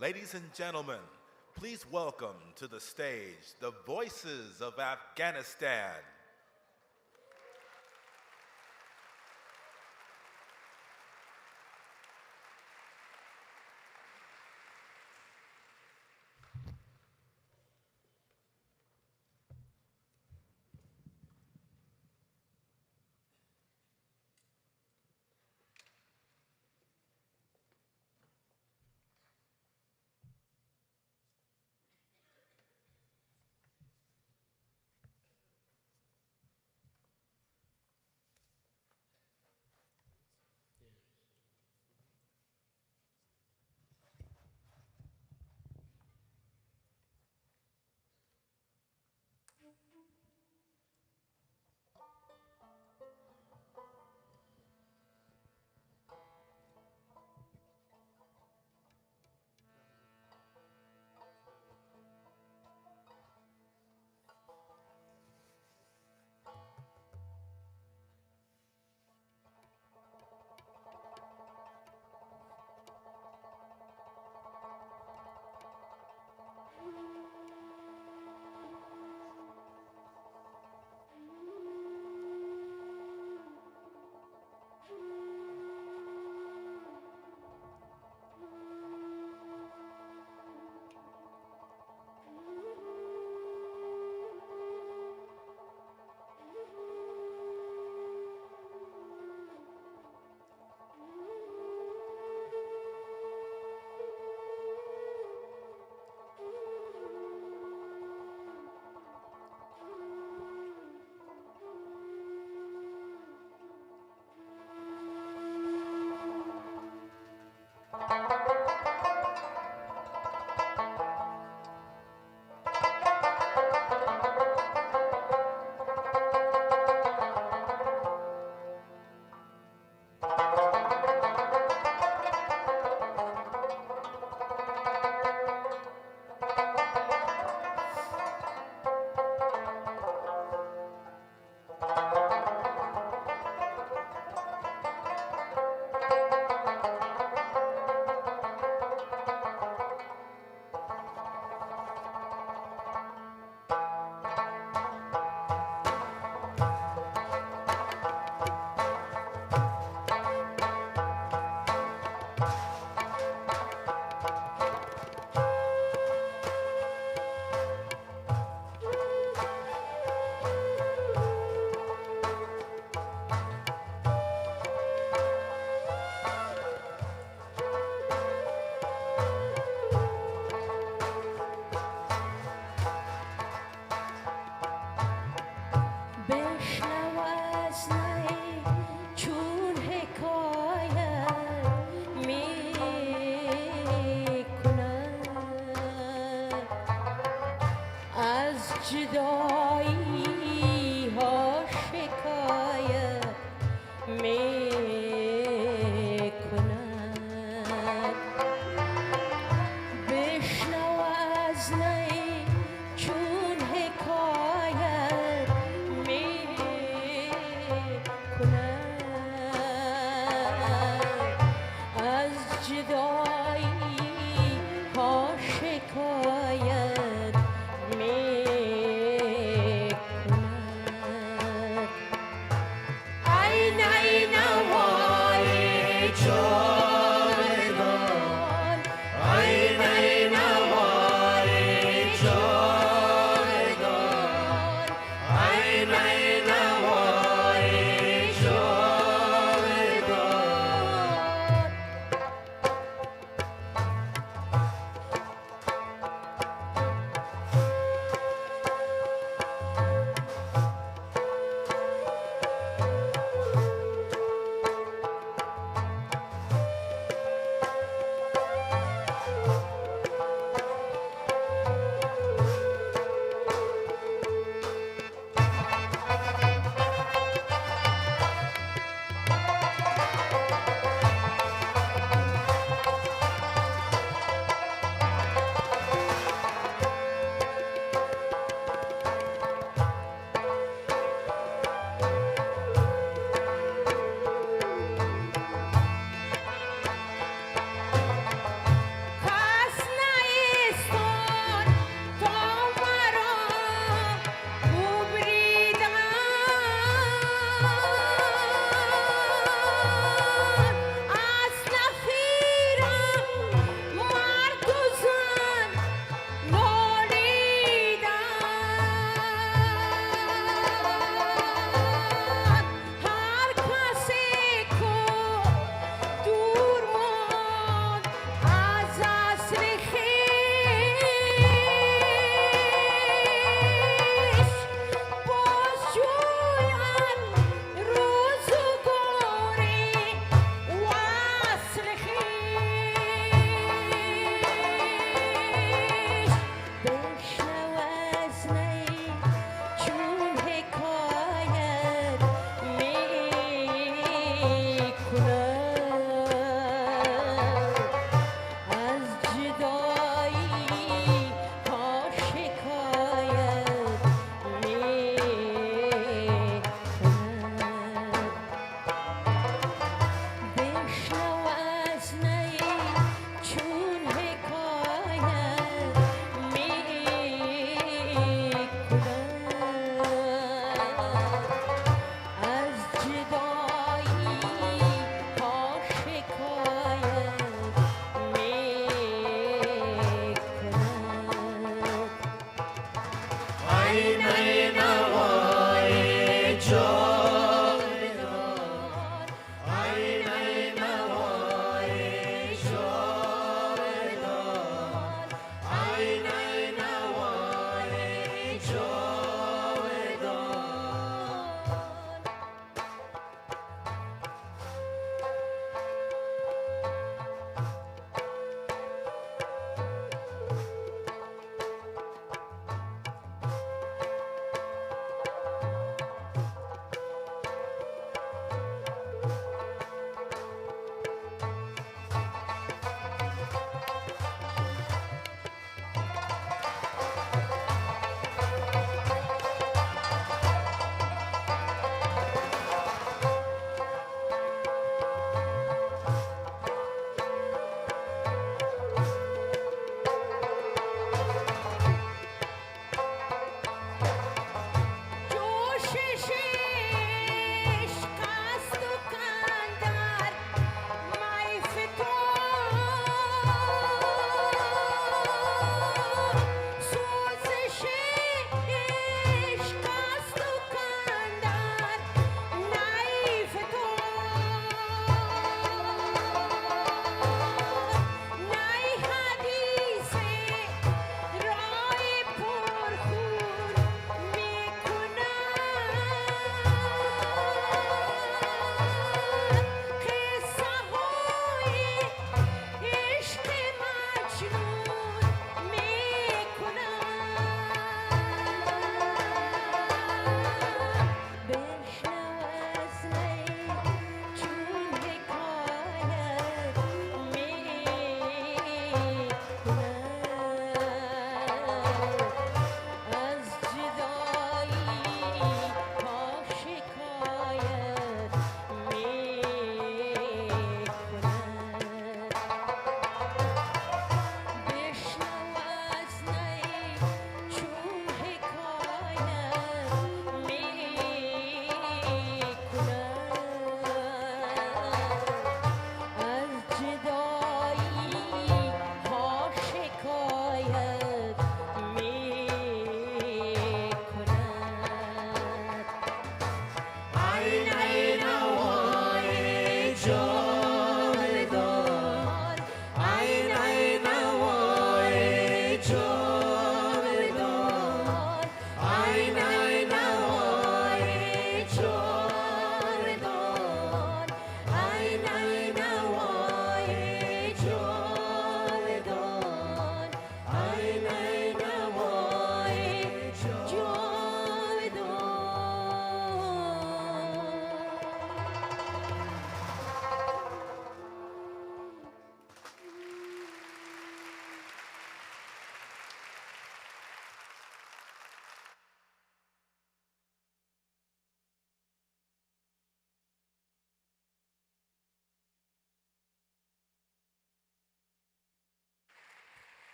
Ladies and gentlemen, please welcome to the stage the voices of Afghanistan.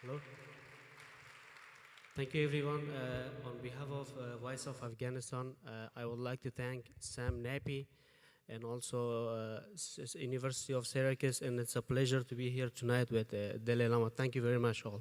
Hello. Thank you, everyone. On behalf of Voice of Afghanistan, I would like to thank Sam Nappy and also University of Syracuse, and it's a pleasure to be here tonight with Dalai Lama. Thank you very much, all.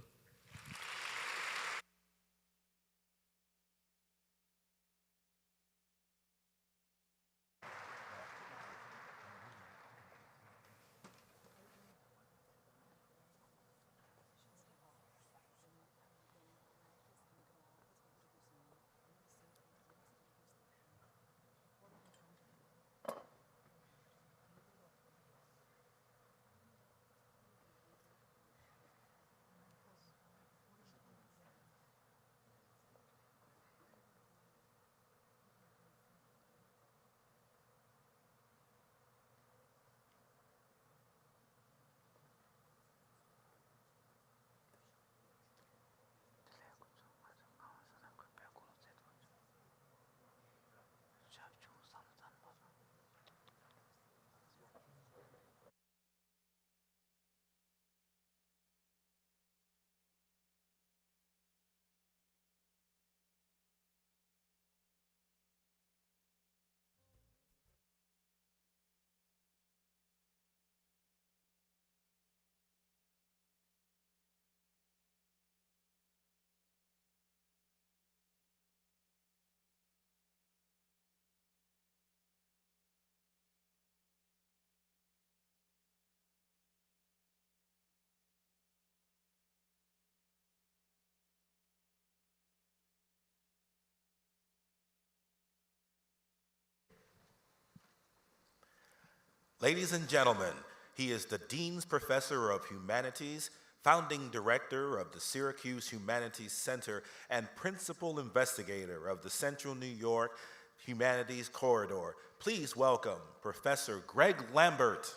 Ladies and gentlemen, he is the Dean's Professor of Humanities, founding director of the Syracuse Humanities Center, and principal investigator of the Central New York Humanities Corridor. Please welcome Professor Gregg Lambert.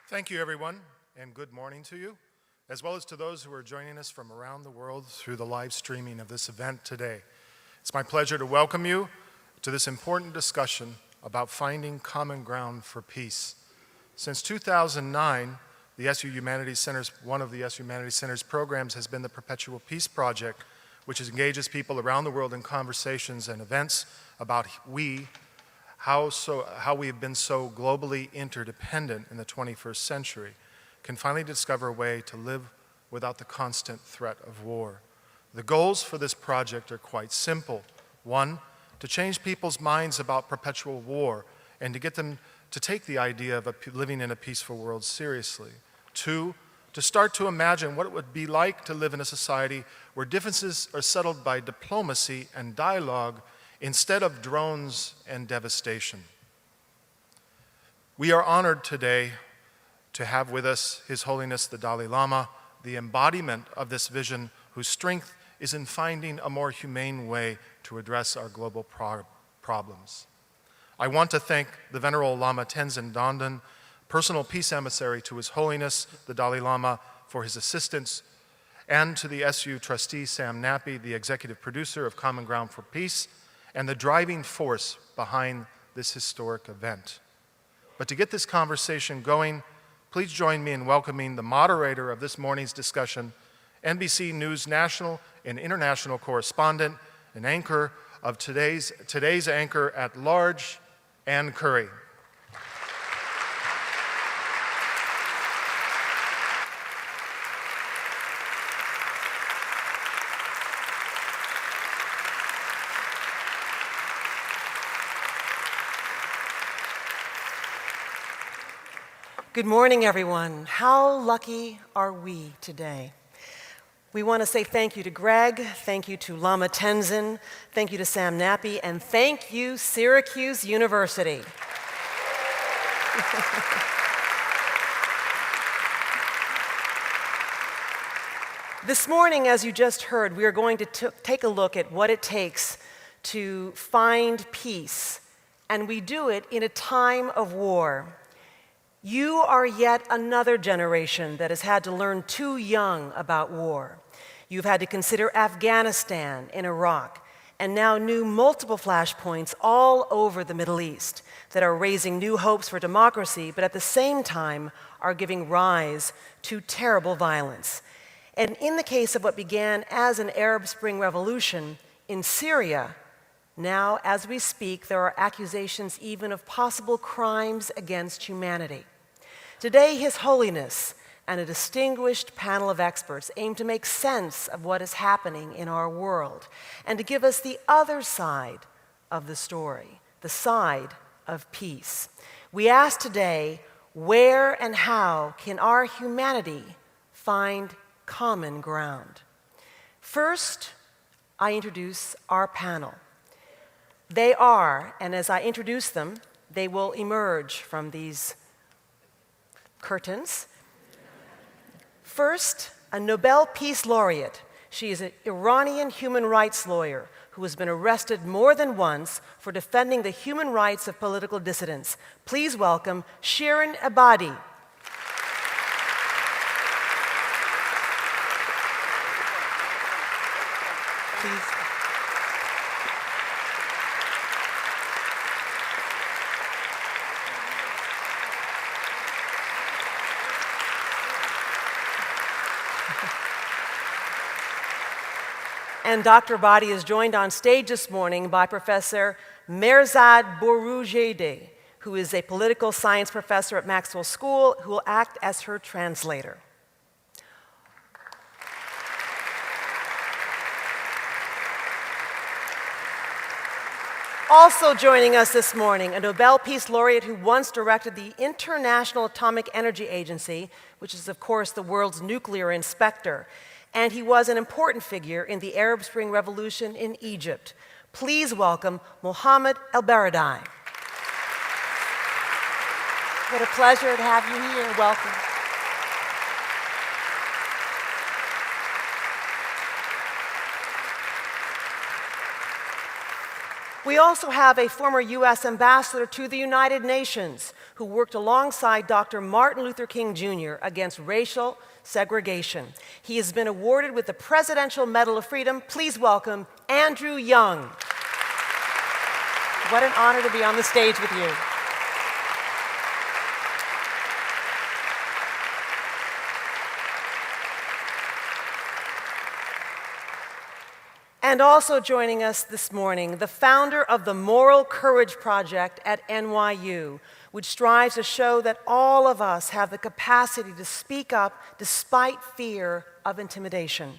Thank you, everyone, and good morning to you, as well as to those who are joining us from around the world through the live streaming of this event today. It's my pleasure to welcome you to this important discussion about finding common ground for peace. Since 2009, the SU Humanities Center's, one of the SU Humanities Center's programs has been the Perpetual Peace Project, which engages people around the world in conversations and events about how we have been so globally interdependent in the 21st century, can finally discover a way to live without the constant threat of war. The goals for this project are quite simple. One, to change people's minds about perpetual war and to get them to take the idea of living in a peaceful world seriously. Two, to start to imagine what it would be like to live in a society where differences are settled by diplomacy and dialogue instead of drones and devastation. We are honored today to have with us His Holiness the Dalai Lama, the embodiment of this vision, whose strength is in finding a more humane way to address our global problems. I want to thank the Venerable Lama Tenzin Dondan, personal peace emissary to His Holiness the Dalai Lama, for his assistance, and to the SU trustee Sam Nappy, the executive producer of Common Ground for Peace, and the driving force behind this historic event. But to get this conversation going, please join me in welcoming the moderator of this morning's discussion, NBC News national and international correspondent and anchor of today's anchor at large, Ann Curry. Good morning, everyone. How lucky are we today? We want to say thank you to Gregg, thank you to Lama Tenzin, thank you to Sam Nappy, and thank you, Syracuse University. This morning, as you just heard, we are going to take a look at what it takes to find peace, and we do it in a time of war. You are yet another generation that has had to learn too young about war. You've had to consider Afghanistan and Iraq and now new multiple flashpoints all over the Middle East that are raising new hopes for democracy, but at the same time are giving rise to terrible violence. And in the case of what began as an Arab Spring revolution in Syria, now, as we speak, there are accusations even of possible crimes against humanity. Today, His Holiness and a distinguished panel of experts aim to make sense of what is happening in our world and to give us the other side of the story, the side of peace. We ask today, where and how can our humanity find common ground? First, I introduce our panel. They are, and as I introduce them, they will emerge from these curtains. First, a Nobel Peace Laureate. She is an Iranian human rights lawyer who has been arrested more than once for defending the human rights of political dissidents. Please welcome Shirin Ebadi. Please. And Dr. Ebadi is joined on stage this morning by Professor Mehrzad Boroujedi, who is a political science professor at Maxwell School, who will act as her translator. Also joining us this morning, a Nobel Peace Laureate who once directed the International Atomic Energy Agency, which is, of course, the world's nuclear inspector. And he was an important figure in the Arab Spring Revolution in Egypt. Please welcome Mohamed ElBaradei. What a pleasure to have you here. Welcome. We also have a former U.S. ambassador to the United Nations who worked alongside Dr. Martin Luther King Jr. against racial segregation. He has been awarded with the Presidential Medal of Freedom. Please welcome Andrew Young. What an honor to be on the stage with you. And also joining us this morning, the founder of the Moral Courage Project at NYU, which strives to show that all of us have the capacity to speak up despite fear of intimidation.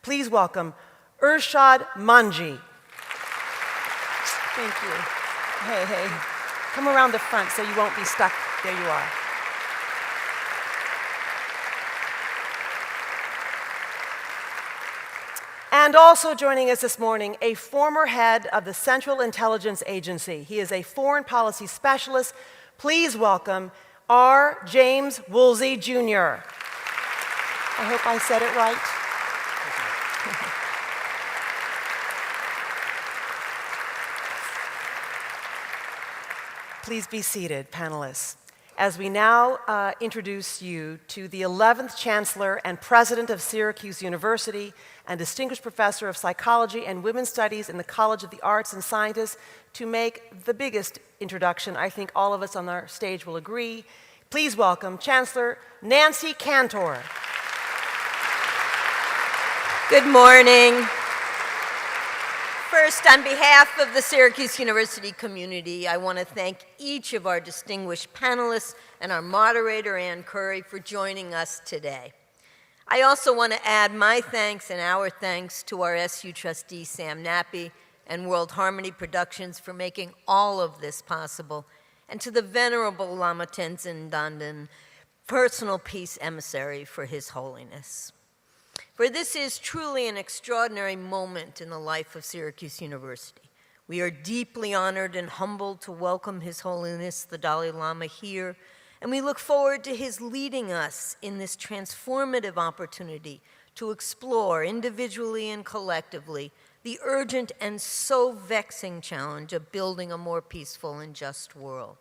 Please welcome Irshad Manji. Thank you. Hey. Come around the front so you won't be stuck. There you are. And also joining us this morning, a former head of the Central Intelligence Agency. He is a foreign policy specialist. Please welcome R. James Woolsey, Jr. I hope I said it right. Please be seated, panelists. As we now introduce you to the 11th Chancellor and President of Syracuse University and Distinguished Professor of Psychology and Women's Studies in the College of the Arts and Sciences, to make the biggest introduction, I think all of us on our stage will agree. Please welcome Chancellor Nancy Cantor. Good morning. First, on behalf of the Syracuse University community, I want to thank each of our distinguished panelists and our moderator, Ann Curry, for joining us today. I also want to add my thanks and our thanks to our SU trustee, Sam Nappi, and World Harmony Productions for making all of this possible, and to the Venerable Lama Tenzin Dandan, personal peace emissary for His Holiness. For this is truly an extraordinary moment in the life of Syracuse University. We are deeply honored and humbled to welcome His Holiness the Dalai Lama here, and we look forward to his leading us in this transformative opportunity to explore individually and collectively the urgent and so vexing challenge of building a more peaceful and just world.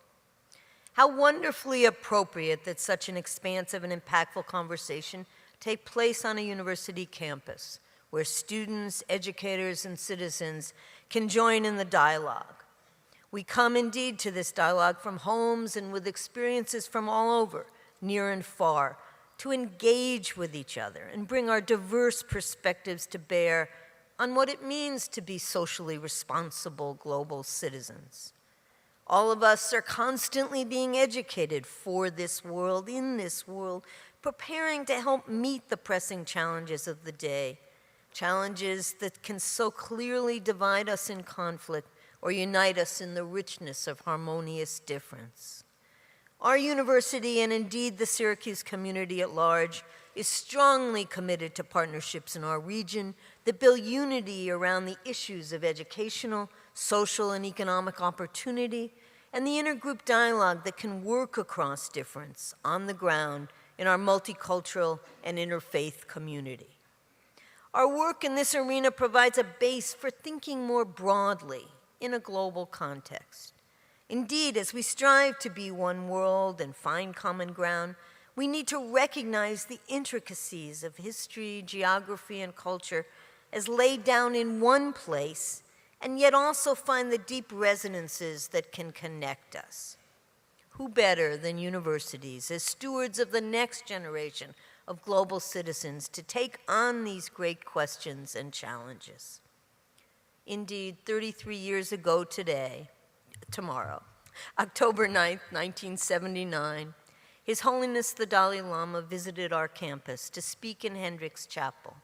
How wonderfully appropriate that such an expansive and impactful conversation take place on a university campus, where students, educators, and citizens can join in the dialogue. We come indeed to this dialogue from homes and with experiences from all over, near and far, to engage with each other and bring our diverse perspectives to bear on what it means to be socially responsible global citizens. All of us are constantly being educated for this world, in this world, preparing to help meet the pressing challenges of the day, challenges that can so clearly divide us in conflict or unite us in the richness of harmonious difference. Our university, and indeed the Syracuse community at large, is strongly committed to partnerships in our region that build unity around the issues of educational, social, and economic opportunity, and the intergroup dialogue that can work across difference on the ground in our multicultural and interfaith community. Our work in this arena provides a base for thinking more broadly in a global context. Indeed, as we strive to be one world and find common ground, we need to recognize the intricacies of history, geography, and culture as laid down in one place, and yet also find the deep resonances that can connect us. Who better than universities as stewards of the next generation of global citizens to take on these great questions and challenges? Indeed, 33 years ago tomorrow, October 9th, 1979, His Holiness the Dalai Lama visited our campus to speak in Hendricks Chapel.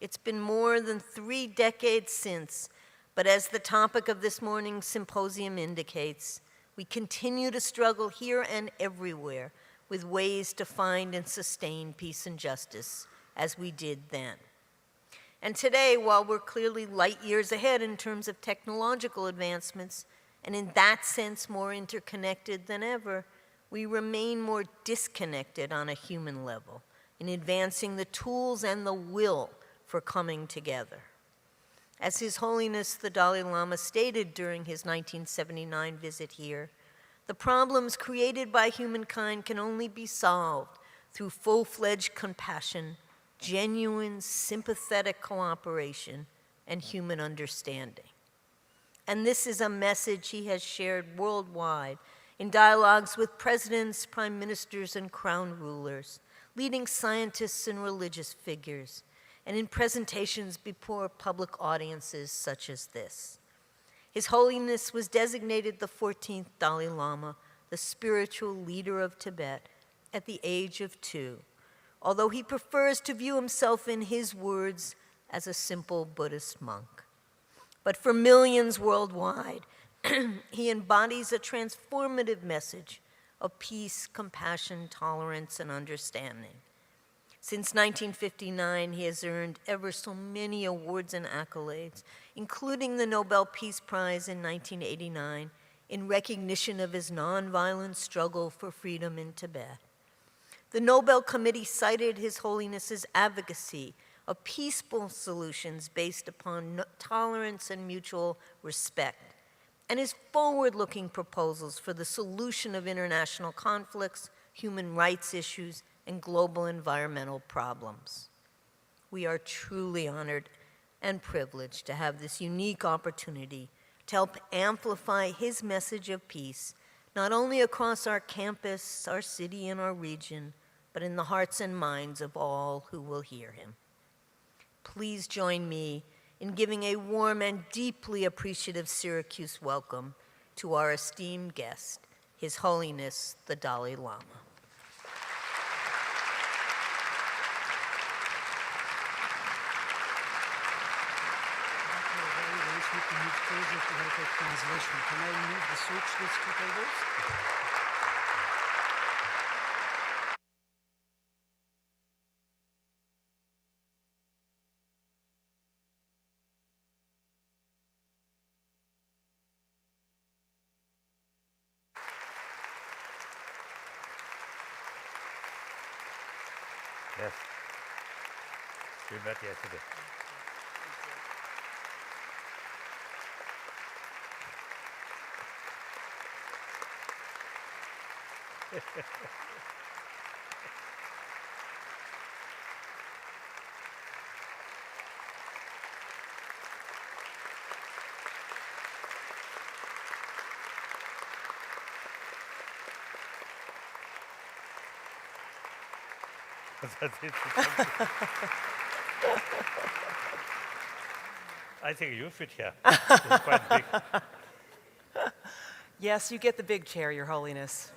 It's been more than 3 decades since, but as the topic of this morning's symposium indicates, we continue to struggle here and everywhere with ways to find and sustain peace and justice as we did then. And today, while we're clearly light years ahead in terms of technological advancements, and in that sense more interconnected than ever, we remain more disconnected on a human level in advancing the tools and the will for coming together. As His Holiness the Dalai Lama stated during his 1979 visit here, the problems created by humankind can only be solved through full-fledged compassion, genuine, sympathetic cooperation, and human understanding. And this is a message he has shared worldwide in dialogues with presidents, prime ministers, and crown rulers, leading scientists and religious figures, and in presentations before public audiences such as this. His Holiness was designated the 14th Dalai Lama, the spiritual leader of Tibet, at the age of 2, although he prefers to view himself, in his words, as a simple Buddhist monk. But for millions worldwide, he embodies a transformative message of peace, compassion, tolerance, and understanding. Since 1959, he has earned ever so many awards and accolades, including the Nobel Peace Prize in 1989, in recognition of his nonviolent struggle for freedom in Tibet. The Nobel Committee cited His Holiness's advocacy of peaceful solutions based upon tolerance and mutual respect, and his forward-looking proposals for the solution of international conflicts, human rights issues, and global environmental problems. We are truly honored and privileged to have this unique opportunity to help amplify his message of peace, not only across our campus, our city, and our region, but in the hearts and minds of all who will hear him. Please join me in giving a warm and deeply appreciative Syracuse welcome to our esteemed guest, His Holiness the Dalai Lama. Translation. Can I move the switch with people? Yes. We met yesterday. I think you fit here. It's quite big. Yes, you get the big chair, Your Holiness.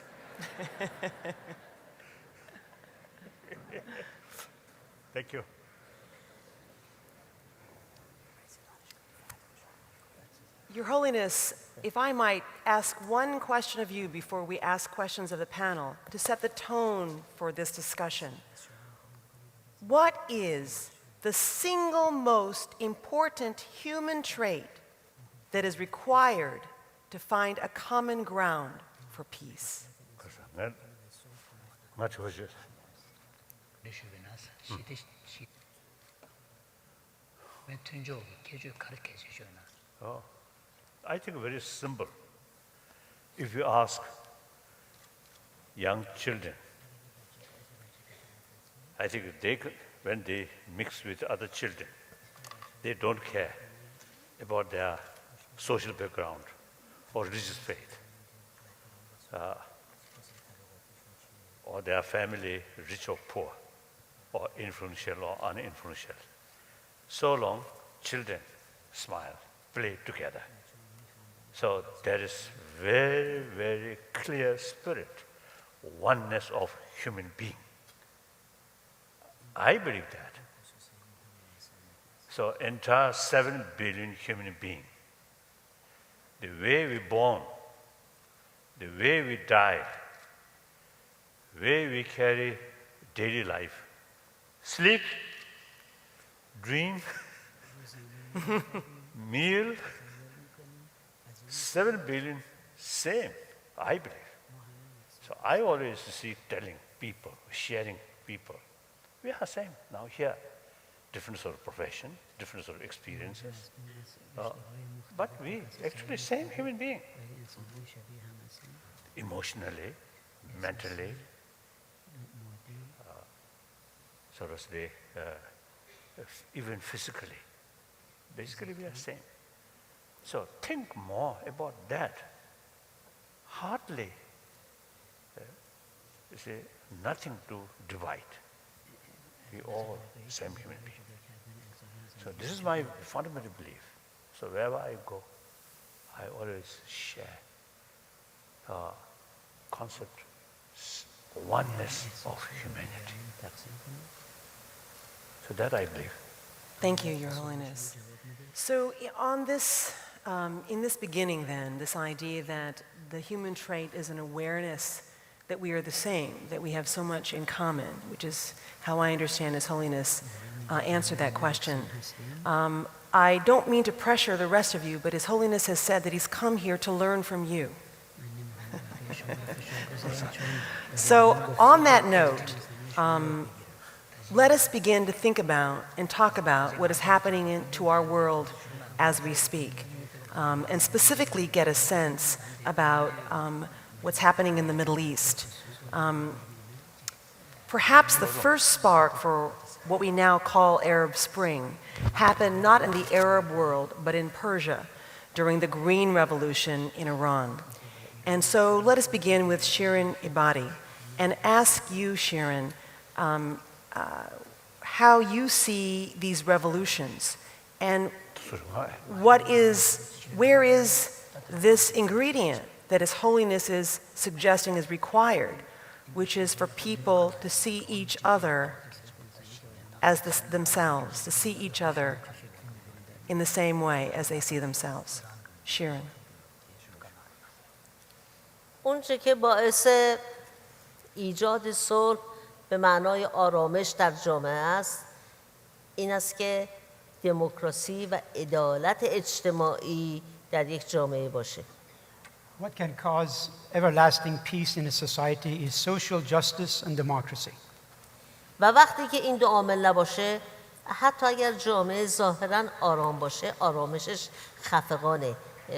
Thank you. Your Holiness, if I might ask one question of you before we ask questions of the panel to set the tone for this discussion. What is the single most important human trait that is required to find a common ground for peace? Oh, I think very simple. If you ask young children, I think when they mix with other children, they don't care about their social background or religious faith, or their family, rich or poor, or influential or uninfluential. So long, children smile, play together. So there is very, very clear spirit, oneness of human being. I believe that. So entire 7 billion human beings, the way we born, the way we die, the way we carry daily life, sleep, dream, meal, 7 billion, same, I believe. So I always see telling people, sharing people, we are same now here. Different sort of profession, different sort of experiences. But we actually same human being. Emotionally, mentally, so to say, even physically. Basically we are same. So think more about that. Hardly, nothing to divide. We all same human being. So this is my fundamental belief. So wherever I go, I always share concept, oneness of humanity. So that I believe. Thank you, Your Holiness. So on this, in this beginning then, this idea that the human trait is an awareness that we are the same, that we have so much in common, which is how I understand His Holiness answer that question. I don't mean to pressure the rest of you, but His Holiness has said that He's come here to learn from you. So on that note, let us begin to think about and talk about what is happening to our world as we speak, and specifically get a sense about what's happening in the Middle East. Perhaps the first spark for what we now call Arab Spring happened not in the Arab world, but in Persia during the Green Revolution in Iran. And so let us begin with Shirin Ebadi and ask you, Shirin, how you see these revolutions and where is this ingredient that His Holiness is suggesting is required, which is for people to see each other as themselves, to see each other in the same way as they see themselves. Shirin. اونچه که باعث ایجاد صلح به معنای آرامش در جامعه است این است که دموکراسی و عدالت اجتماعی در یک جامعه باشه. What can cause everlasting peace in a society is social justice and democracy. و وقتی که این دو عامل نباشه حتی اگر جامعه ظاهراً آرام باشه آرامشش خفقانه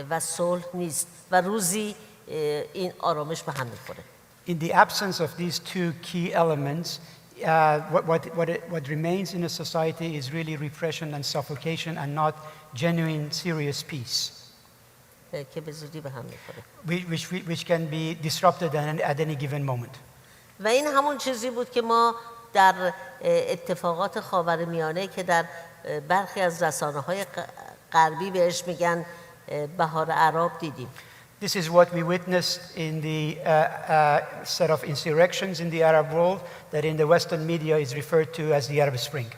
و صلح نیست و روزی این آرامش به هم می‌خوره. In the absence of these two key elements, what remains in a society is really repression and suffocation and not genuine, serious peace, که به زودی به هم می‌خوره. which can be disrupted at any given moment. و این همون چیزی بود که ما در اتفاقات خاورمیانه که در برخی از رسانه‌های غربی بهش میگن بهار عرب دیدیم. This is what we witnessed in the set of insurrections in the Arab world that in the Western media is referred to as the Arab Spring.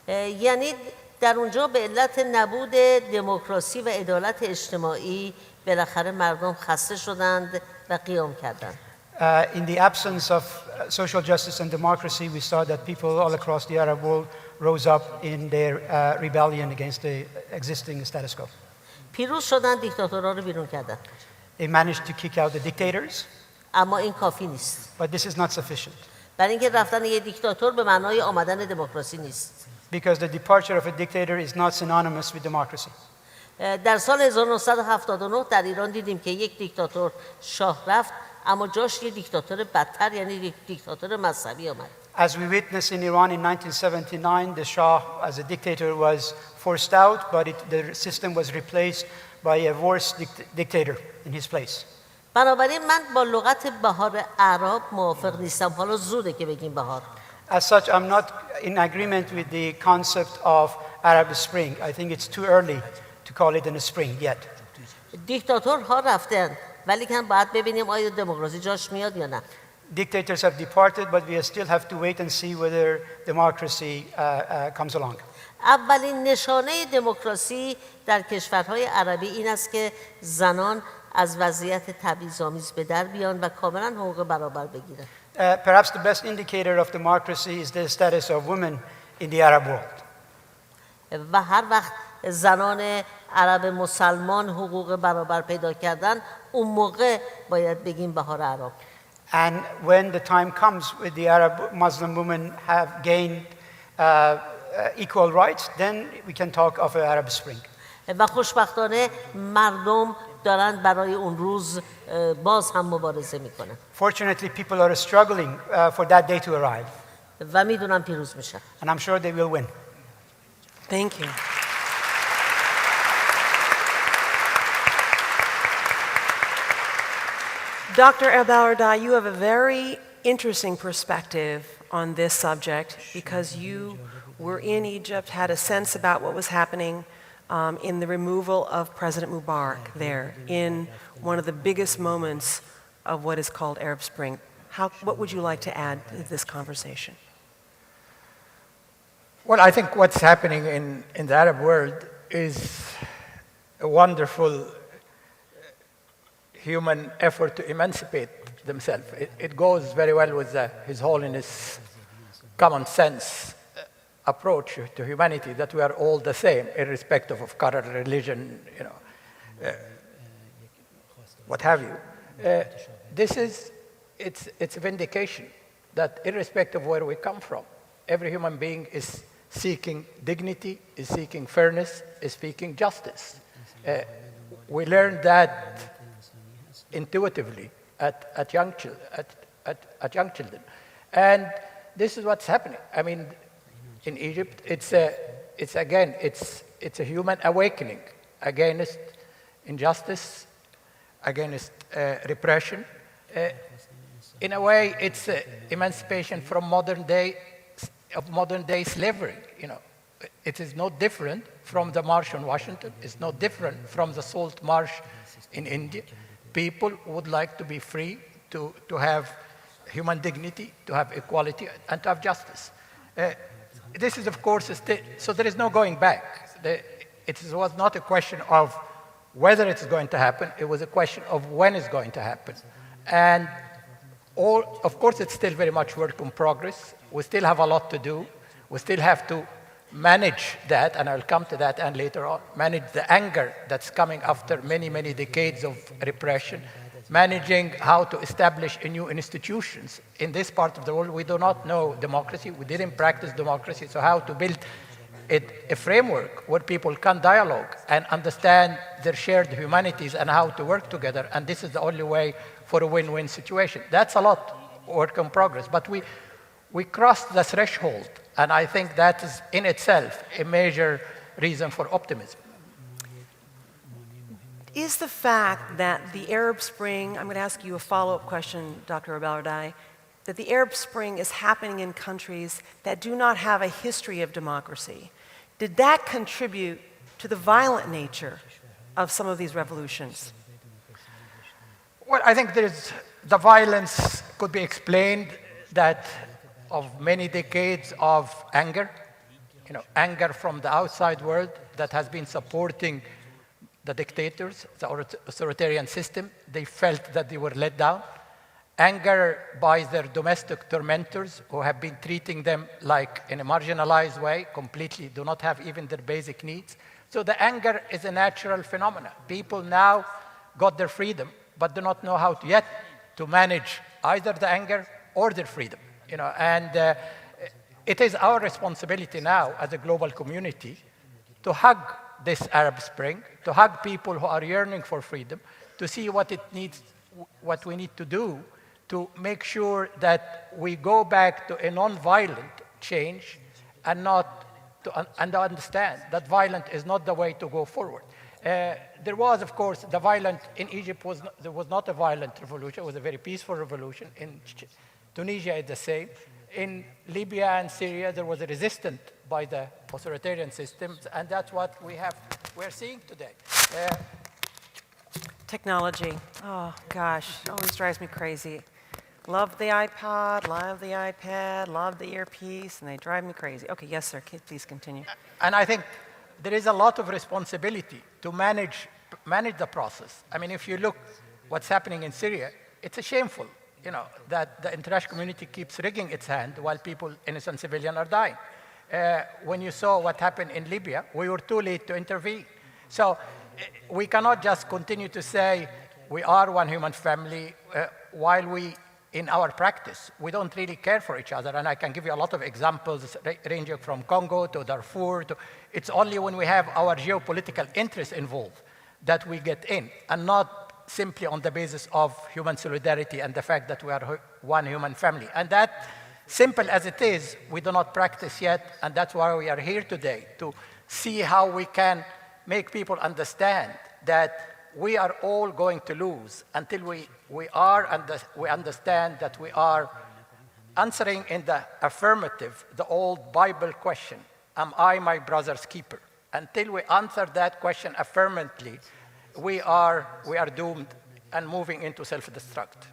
یعنی در اونجا به علت نبود دموکراسی و عدالت اجتماعی بالاخره مردم خسته شدند و قیام کردند. In the absence of social justice and democracy, we saw that people all across the Arab world rose up in their rebellion against the existing status quo. پیروز شدن، دیکتاتورها رو بیرون کردن. They managed to kick out the dictators, اما این کافی نیست. but this is not sufficient. برای اینکه رفتن یه دیکتاتور به معنای آمدن دموکراسی نیست. Because the departure of a dictator is not synonymous with democracy. در سال 1979 در ایران دیدیم که یک دیکتاتور شاه رفت، اما جاش یه دیکتاتور بدتر، یعنی یک دیکتاتور مذهبی آمد. As we witnessed in Iran in 1979, the Shah as a dictator was forced out, but the system was replaced by a worse dictator in his place. بنابراین من با لغت بهار عرب موافق نیستم. حالا زوده که بگیم بهار. As such, I'm not in agreement with the concept of Arab Spring. I think it's too early to call it a spring yet. دیکتاتورها رفتن، ولی که باید ببینیم آیا دموکراسی جاش میاد یا نه. Dictators have departed, but we still have to wait and see whether democracy comes along. اولین نشانه دموکراسی در کشورهای عربی این است که زنان از وضعیت تبعیض‌آمیز به در بیان و کاملا حقوق برابر بگیرن. Perhaps the best indicator of democracy is the status of women in the Arab world. و هر وقت زنان عرب مسلمان حقوق برابر پیدا کردن، اون موقع باید بگیم بهار عرب. And when the time comes when the Arab Muslim women have gained equal rights, then we can talk of an Arab Spring. و خوشبختانه مردم دارن برای اون روز باز هم مبارزه میکنن. Fortunately, people are struggling for that day to arrive. و میدونم پیروز میشن. And I'm sure they will win. Thank you. Dr. ElBaradei, you have a very interesting perspective on this subject because you were in Egypt, had a sense about what was happening in the removal of President Mubarak there, in one of the biggest moments of what is called Arab Spring. What would you like to add to this conversation? Well, I think what's happening in the Arab world is a wonderful human effort to emancipate themselves. It goes very well with His Holiness common sense approach to humanity, that we are all the same, irrespective of color, religion, what have you. It's a vindication that irrespective of where we come from, every human being is seeking dignity, is seeking fairness, is seeking justice. We learned that intuitively at young children. And this is what's happening. I mean, in Egypt, it's a human awakening against injustice, against repression. In a way, it's emancipation from modern day slavery. It is no different from the March on Washington. It's no different from the Salt March in India. People would like to be free, to have human dignity, to have equality, and to have justice. This is, of course, so there is no going back. It was not a question of whether it's going to happen. It was a question of when it's going to happen. And of course, it's still very much work in progress. We still have a lot to do. We still have to manage that, and I'll come to that and later on, manage the anger that's coming after many, many decades of repression, managing how to establish new institutions. In this part of the world, we do not know democracy. We didn't practice democracy, so how to build a framework where people can dialogue and understand their shared humanities and how to work together, and this is the only way for a win-win situation. That's a lot work in progress, but we crossed the threshold, and I think that is in itself a major reason for optimism. Is the fact that the Arab Spring, I'm going to ask you a follow-up question, Dr. ElBaradei, that the Arab Spring is happening in countries that do not have a history of democracy. Did that contribute to the violent nature of some of these revolutions? Well, I think the violence could be explained that of many decades of anger, anger from the outside world that has been supporting the dictators, the authoritarian system. They felt that they were let down. Anger by their domestic tormentors who have been treating them like in a marginalized way, completely do not have even their basic needs. So the anger is a natural phenomenon. People now got their freedom, but do not know how yet to manage either the anger or their freedom. And it is our responsibility now as a global community to hug this Arab Spring, to hug people who are yearning for freedom, to see what we need to do to make sure that we go back to a non-violent change and understand that violent is not the way to go forward. There was, of course, in Egypt, there was not a violent revolution. It was a very peaceful revolution. In Tunisia, it's the same. In Libya and Syria, there was a resistance by the authoritarian systems, and that's what we're seeing today. Technology. Oh, gosh, it always drives me crazy. Love the iPod, love the iPad, love the earpiece, and they drive me crazy. Okay, yes, sir, please continue. And I think there is a lot of responsibility to manage the process. I mean, if you look what's happening in Syria, it's shameful, that the international community keeps wringing its hand while people, innocent civilians, are dying. When you saw what happened in Libya, we were too late to intervene. So we cannot just continue to say we are one human family while in our practice, we don't really care for each other. And I can give you a lot of examples ranging from Congo to Darfur. It's only when we have our geopolitical interests involved that we get in, and not simply on the basis of human solidarity and the fact that we are one human family. And that, simple as it is, we do not practice yet, and that's why we are here today, to see how we can make people understand that we are all going to lose until we understand that we are answering in the affirmative the old Bible question, am I my brother's keeper? Until we answer that question affirmatively, we are doomed and moving into self-destruct.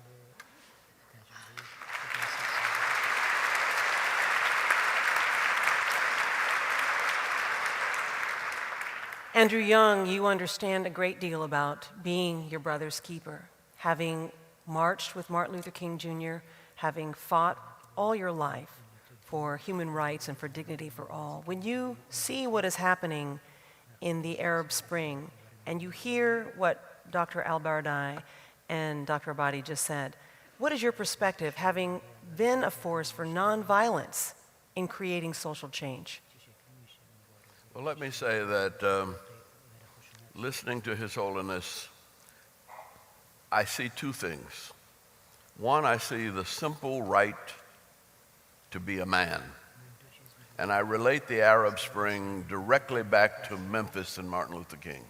Andrew Young, you understand a great deal about being your brother's keeper, having marched with Martin Luther King Jr., having fought all your life for human rights and for dignity for all. When you see what is happening in the Arab Spring, and you hear what Dr. ElBaradei and Dr. Ebadi just said, what is your perspective, having been a force for nonviolence in creating social change? Well, let me say that listening to His Holiness, I see two things. One, I see the simple right to be a man. And I relate the Arab Spring directly back to Memphis and Martin Luther King.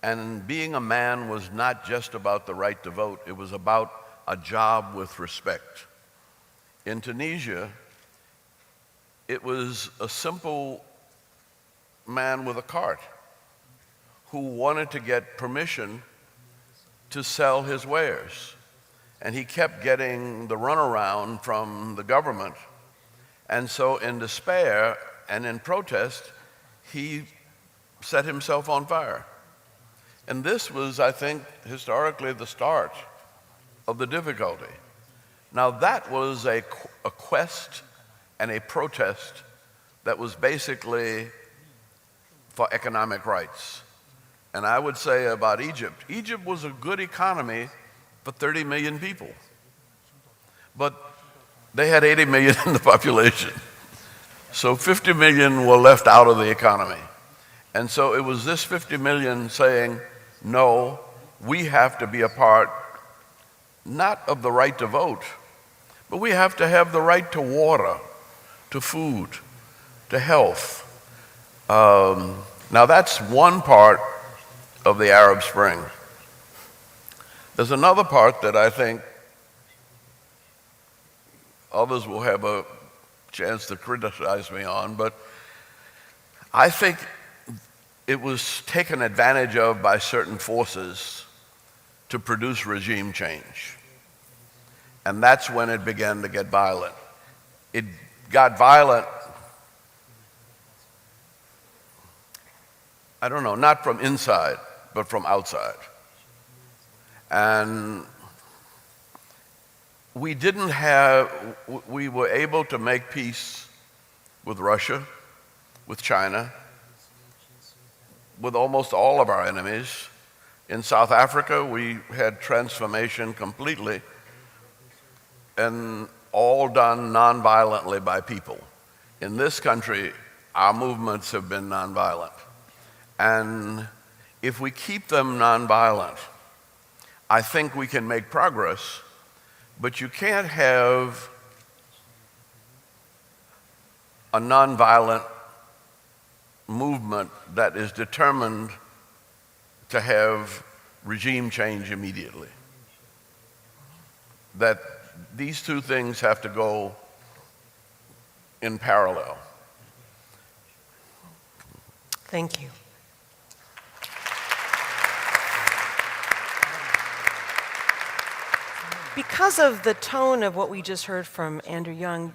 And being a man was not just about the right to vote, it was about a job with respect. In Tunisia, it was a simple man with a cart who wanted to get permission to sell his wares. And he kept getting the runaround from the government. And so in despair and in protest, he set himself on fire. And this was, I think, historically the start of the difficulty. Now that was a quest and a protest that was basically for economic rights. And I would say about Egypt, Egypt was a good economy for 30 million people. But they had 80 million in the population. So 50 million were left out of the economy. And so it was this 50 million saying, no, we have to be a part, not of the right to vote, but we have to have the right to water, to food, to health. Now that's one part of the Arab Spring. There's another part that I think others will have a chance to criticize me on, but I think it was taken advantage of by certain forces to produce regime change. And that's when it began to get violent. It got violent, I don't know, not from inside, but from outside. And we were able to make peace with Russia, with China, with almost all of our enemies. In South Africa, we had transformation completely, and all done nonviolently by people. In this country, our movements have been nonviolent. And if we keep them nonviolent, I think we can make progress, but you can't have a nonviolent movement that is determined to have regime change immediately. That these two things have to go in parallel. Thank you. Because of the tone of what we just heard from Andrew Young,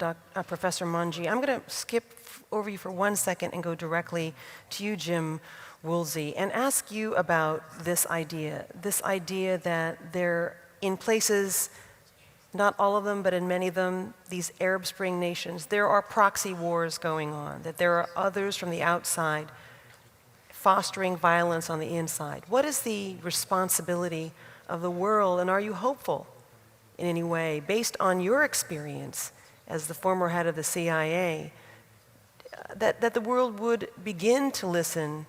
Professor Manji, I'm going to skip over you for 1 second and go directly to you, Jim Woolsey, and ask you about this idea that there, in places, not all of them, but in many of them, these Arab Spring nations, there are proxy wars going on, that there are others from the outside fostering violence on the inside. What is the responsibility of the world, and are you hopeful in any way, based on your experience as the former head of the CIA, that the world would begin to listen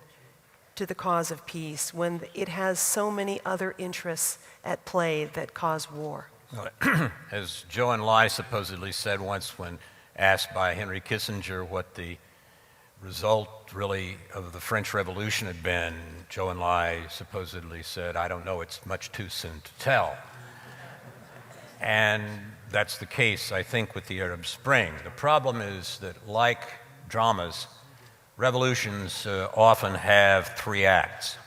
to the cause of peace when it has so many other interests at play that cause war? As Zhou Enlai supposedly said once when asked by Henry Kissinger what the result really of the French Revolution had been, Zhou Enlai supposedly said, "I don't know, it's much too soon to tell." And that's the case, I think, with the Arab Spring. The problem is that, like dramas, revolutions often have 3 acts.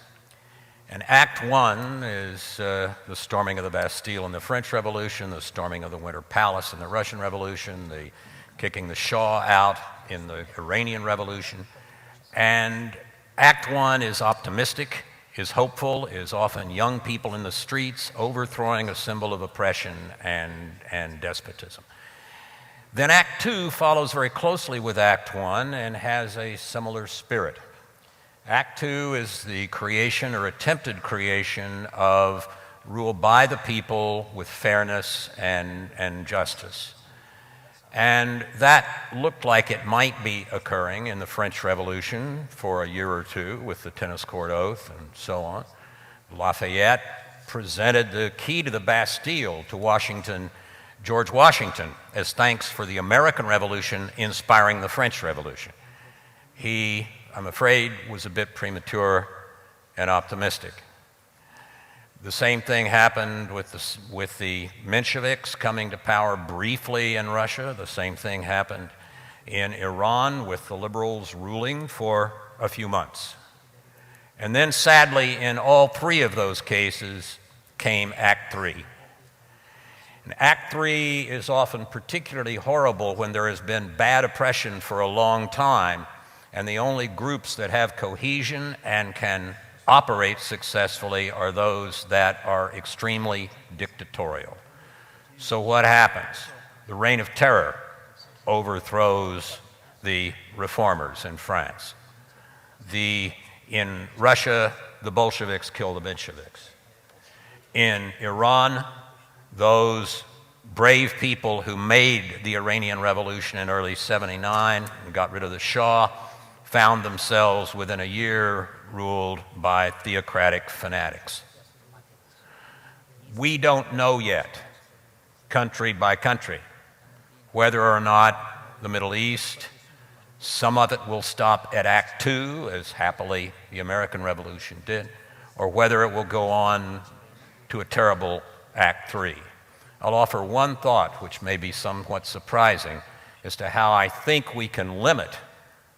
And Act 1 is the storming of the Bastille in the French Revolution, the storming of the Winter Palace in the Russian Revolution, the kicking the Shah out in the Iranian Revolution. And Act 1 is optimistic, is hopeful, is often young people in the streets overthrowing a symbol of oppression and despotism. Then Act 2 follows very closely with Act 1 and has a similar spirit. Act 2 is the creation or attempted creation of rule by the people with fairness and justice. And that looked like it might be occurring in the French Revolution for a year or two with the tennis court oath and so on. Lafayette presented the key to the Bastille to George Washington, as thanks for the American Revolution inspiring the French Revolution. He, I'm afraid, was a bit premature and optimistic. The same thing happened with the Mensheviks coming to power briefly in Russia. The same thing happened in Iran with the liberals ruling for a few months. And then, sadly, in all 3 of those cases came Act 3. And Act 3 is often particularly horrible when there has been bad oppression for a long time, and the only groups that have cohesion and can operate successfully are those that are extremely dictatorial. So what happens? The Reign of Terror overthrows the reformers in France. In Russia, the Bolsheviks kill the Mensheviks. In Iran, those brave people who made the Iranian Revolution in early '79 and got rid of the Shah found themselves within a year ruled by theocratic fanatics. We don't know yet, country by country, whether or not the Middle East, some of it will stop at Act 2, as happily the American Revolution did, or whether it will go on to a terrible Act 3. I'll offer one thought, which may be somewhat surprising, as to how I think we can limit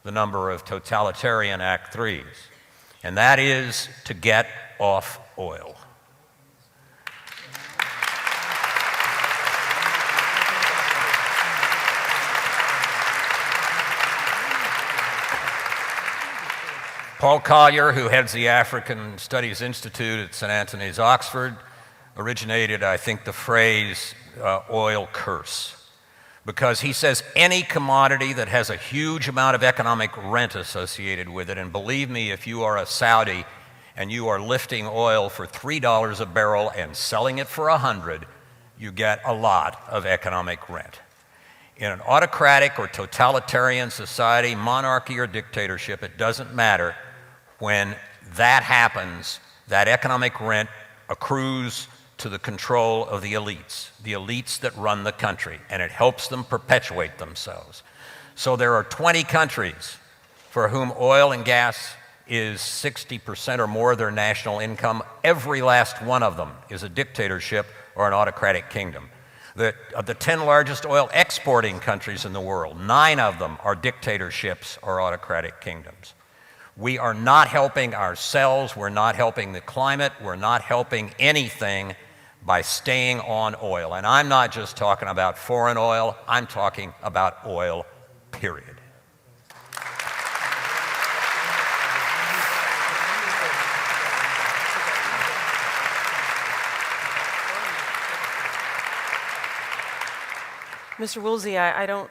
the number of totalitarian Act 3s, and that is to get off oil. Paul Collier, who heads the African Studies Institute at St. Antony's, Oxford, originated, I think, the phrase oil curse, because he says any commodity that has a huge amount of economic rent associated with it, and believe me, if you are a Saudi and you are lifting oil for $3 a barrel and selling it for $100, you get a lot of economic rent. In an autocratic or totalitarian society, monarchy or dictatorship, it doesn't matter. When that happens, that economic rent accrues to the control of the elites that run the country, and it helps them perpetuate themselves. So there are 20 countries for whom oil and gas is 60% or more of their national income. Every last one of them is a dictatorship or an autocratic kingdom. Of the 10 largest oil exporting countries in the world, 9 of them are dictatorships or autocratic kingdoms. We are not helping ourselves, we're not helping the climate, we're not helping anything by staying on oil. And I'm not just talking about foreign oil, I'm talking about oil, period. Mr. Woolsey, I don't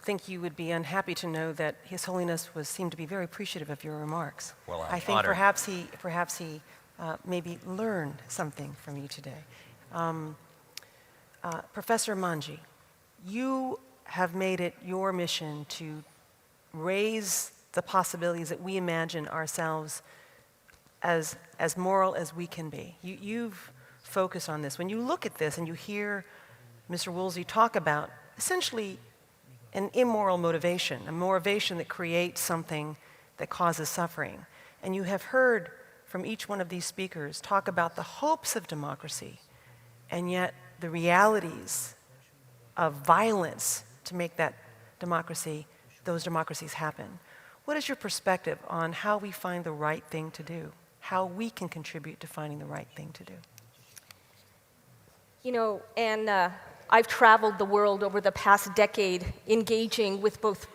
think you would be unhappy to know that His Holiness seemed to be very appreciative of your remarks. Well, I'm I think honored. perhaps he maybe learned something from you today. Professor Manji, you have made it your mission to raise the possibilities that we imagine ourselves as moral as we can be. You've focused on this. When you look at this and you hear Mr. Woolsey talk about essentially an immoral motivation, a motivation that creates something that causes suffering. And you have heard from each one of these speakers talk about the hopes of democracy, and yet the realities of violence to make that democracy, those democracies happen. What is your perspective on how we find the right thing to do, how we can contribute to finding the right thing to do? You know, and I've traveled the world over the past decade engaging with both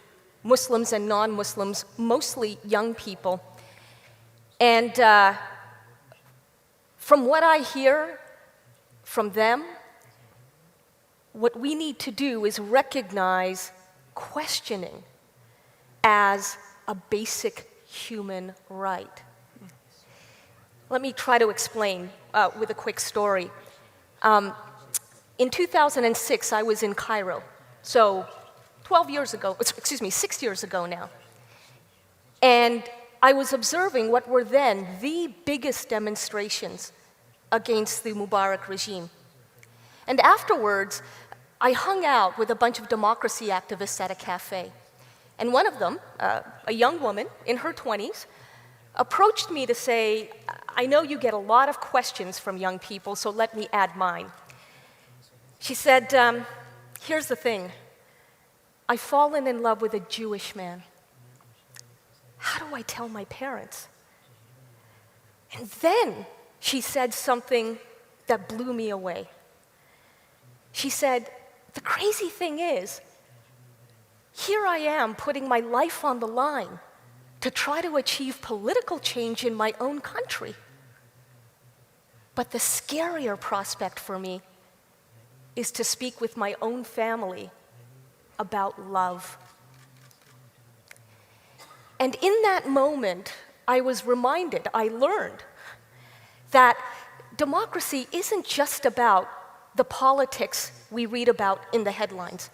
Muslims and non-Muslims, mostly young people. And from what I hear from them, what we need to do is recognize questioning as a basic human right. Let me try to explain with a quick story. In 2006, I was in Cairo, so 6 years ago now. And I was observing what were then the biggest demonstrations against the Mubarak regime. And afterwards, I hung out with a bunch of democracy activists at a cafe. And one of them, a young woman in her 20s, approached me to say, I know you get a lot of questions from young people, so let me add mine. She said, here's the thing. I've fallen in love with a Jewish man. How do I tell my parents? And then she said something that blew me away. She said, the crazy thing is, here I am putting my life on the line to try to achieve political change in my own country. But the scarier prospect for me is to speak with my own family about love. And in that moment, I was reminded, I learned that democracy isn't just about the politics we read about in the headlines.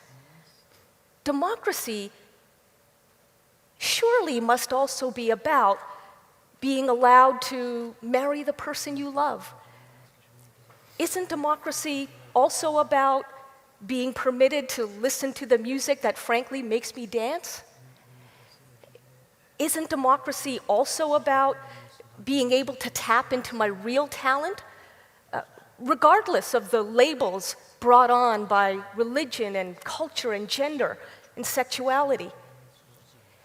Democracy surely must also be about being allowed to marry the person you love. Isn't democracy also about being permitted to listen to the music that frankly makes me dance? Isn't democracy also about being able to tap into my real talent, regardless of the labels brought on by religion and culture and gender and sexuality.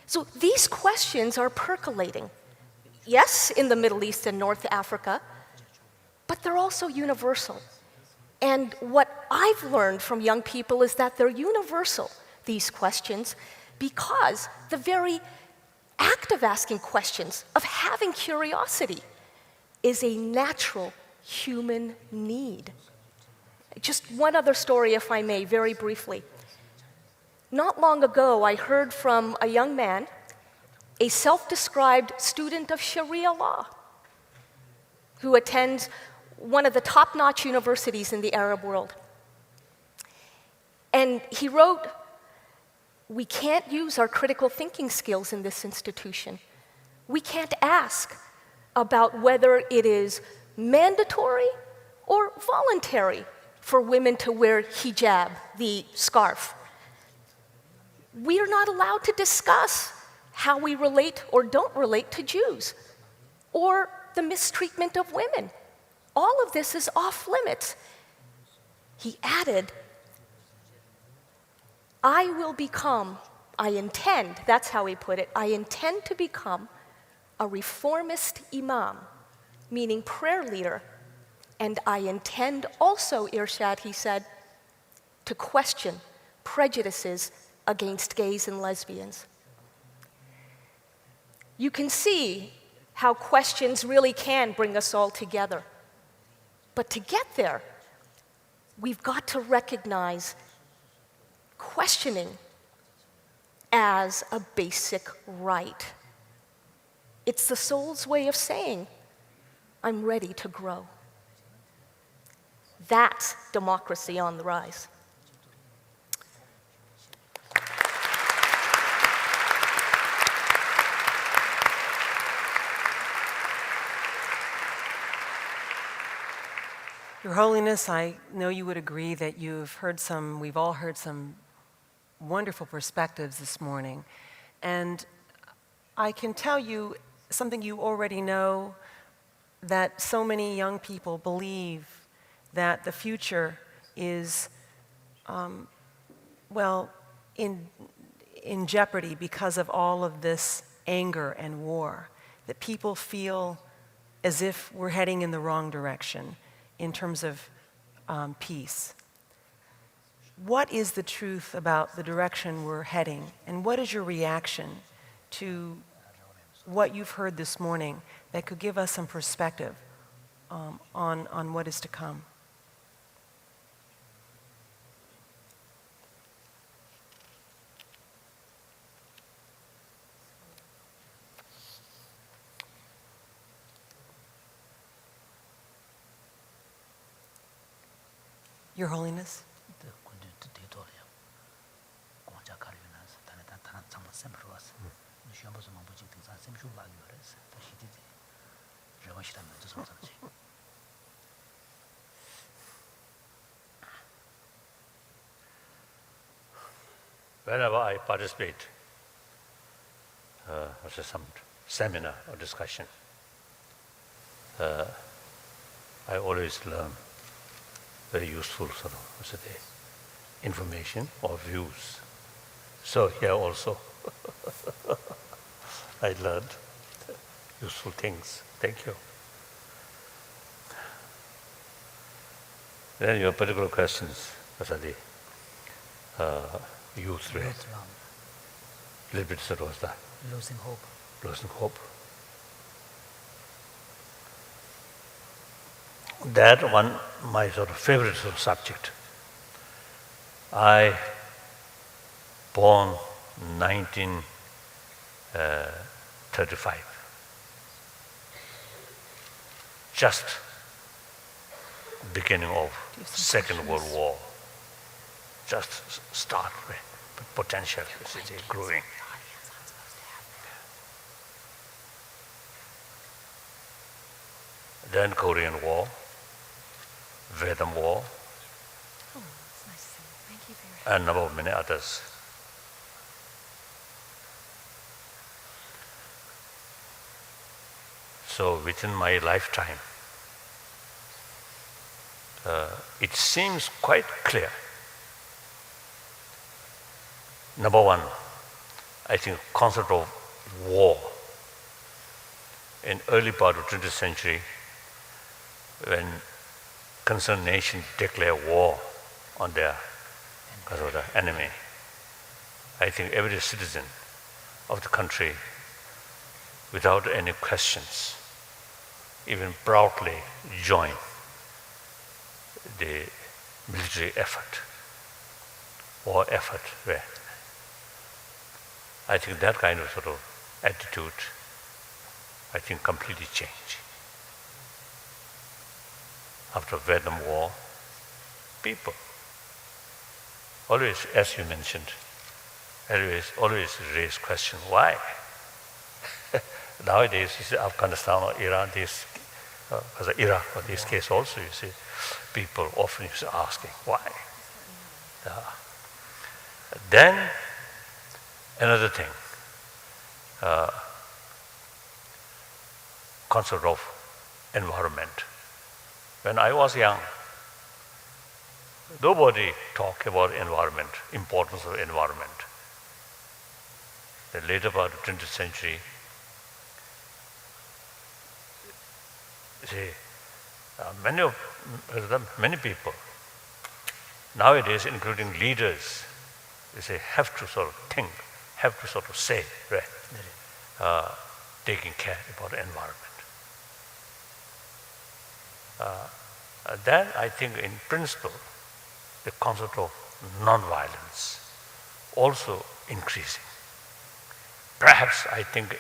So these questions are percolating. Yes, in the Middle East and North Africa, but they're also universal. And what I've learned from young people is that they're universal, these questions, because the very act of asking questions, of having curiosity, is a natural human need. Just one other story, if I may, very briefly. Not long ago, I heard from a young man, a self-described student of Sharia law, who attends one of the top-notch universities in the Arab world. And he wrote, "We can't use our critical thinking skills in this institution. We can't ask about whether it is mandatory or voluntary for women to wear hijab, the scarf. We are not allowed to discuss how we relate or don't relate to Jews, or the mistreatment of women. All of this is off limits." He added, I intend, that's how he put it, I intend to become a reformist imam, meaning prayer leader, and I intend also, Irshad, he said, to question prejudices against gays and lesbians. You can see how questions really can bring us all together. But to get there, we've got to recognize questioning as a basic right. It's the soul's way of saying, I'm ready to grow. That's democracy on the rise. Your Holiness, I know you would agree that we've all heard some wonderful perspectives this morning. And I can tell you something you already know, that so many young people believe that the future is, in jeopardy because of all of this anger and war, that people feel as if we're heading in the wrong direction in terms of peace. What is the truth about the direction we're heading, and what is your reaction to what you've heard this morning that could give us some perspective on what is to come? Your Holiness. Whenever I participate in some seminar or discussion, I always learn very useful sort of information or views. So here also, I learned useful things. Thank you. Then your particular questions, Pasadi, youth rate. A little bit sort of that. Losing hope. Losing hope. That one, my sort of favorite sort of subject. I born 1935. Just beginning of Second World War. Just start with potential growing. Then Korean War, Vietnam War, and a number of many others. So within my lifetime, it seems quite clear. Number one, I think concept of war. In early part of 20th century, when concerned nations declare war on their enemy, I think every citizen of the country, without any questions, even proudly join the military effort, war effort. Where I think that kind of sort of attitude, I think, completely changed. After Vietnam War, people always, as you mentioned, always raise question, why? Nowadays, you see Afghanistan or Iran, Iraq, or this case also, you see, people often is asking, why? Then, another thing, concept of environment. When I was young, nobody talked about environment, importance of environment. The later part of the 20th century, see, many people nowadays, including leaders, they say have to sort of think, have to sort of say, right, taking care about the environment. Then I think in principle, the concept of non-violence also increasing. Perhaps I think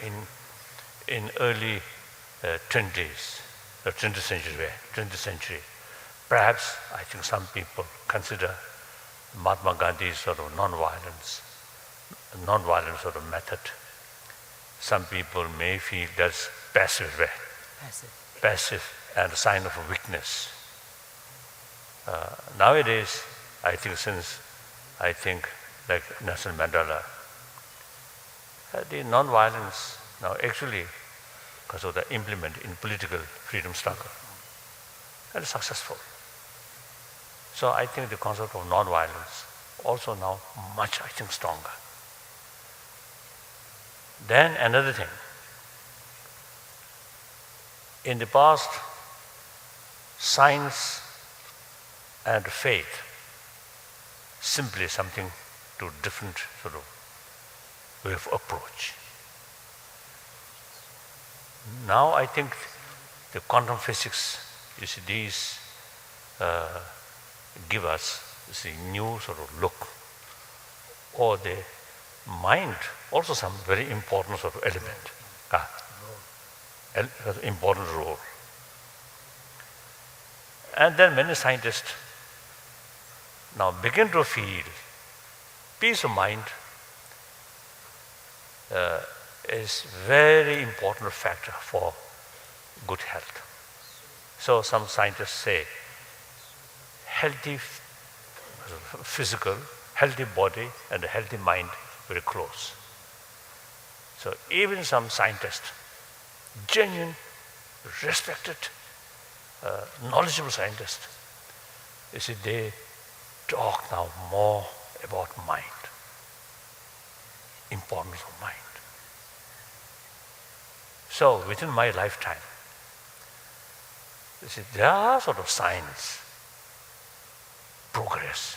in early 20th century, perhaps I think some people consider Mahatma Gandhi's sort of non-violent sort of method. Some people may feel that's passive and a sign of a weakness. Nowadays, I think like Nelson Mandela, the non-violence now actually, because of the implement in political freedom struggle, and successful. So I think the concept of non-violence also now much, I think, stronger. Then another thing, in the past, science and faith simply something to different sort of way of approach. Now I think the quantum physics, you see, these give us, you see, new sort of look, or the mind also some very important sort of element, important role. And then many scientists now begin to feel peace of mind is very important factor for good health. So some scientists say healthy physical, healthy body and a healthy mind very close. So even some scientists, genuine, respected, knowledgeable scientists, you see, they talk now more about mind, importance of mind. So within my lifetime, you see, there are sort of science, progress,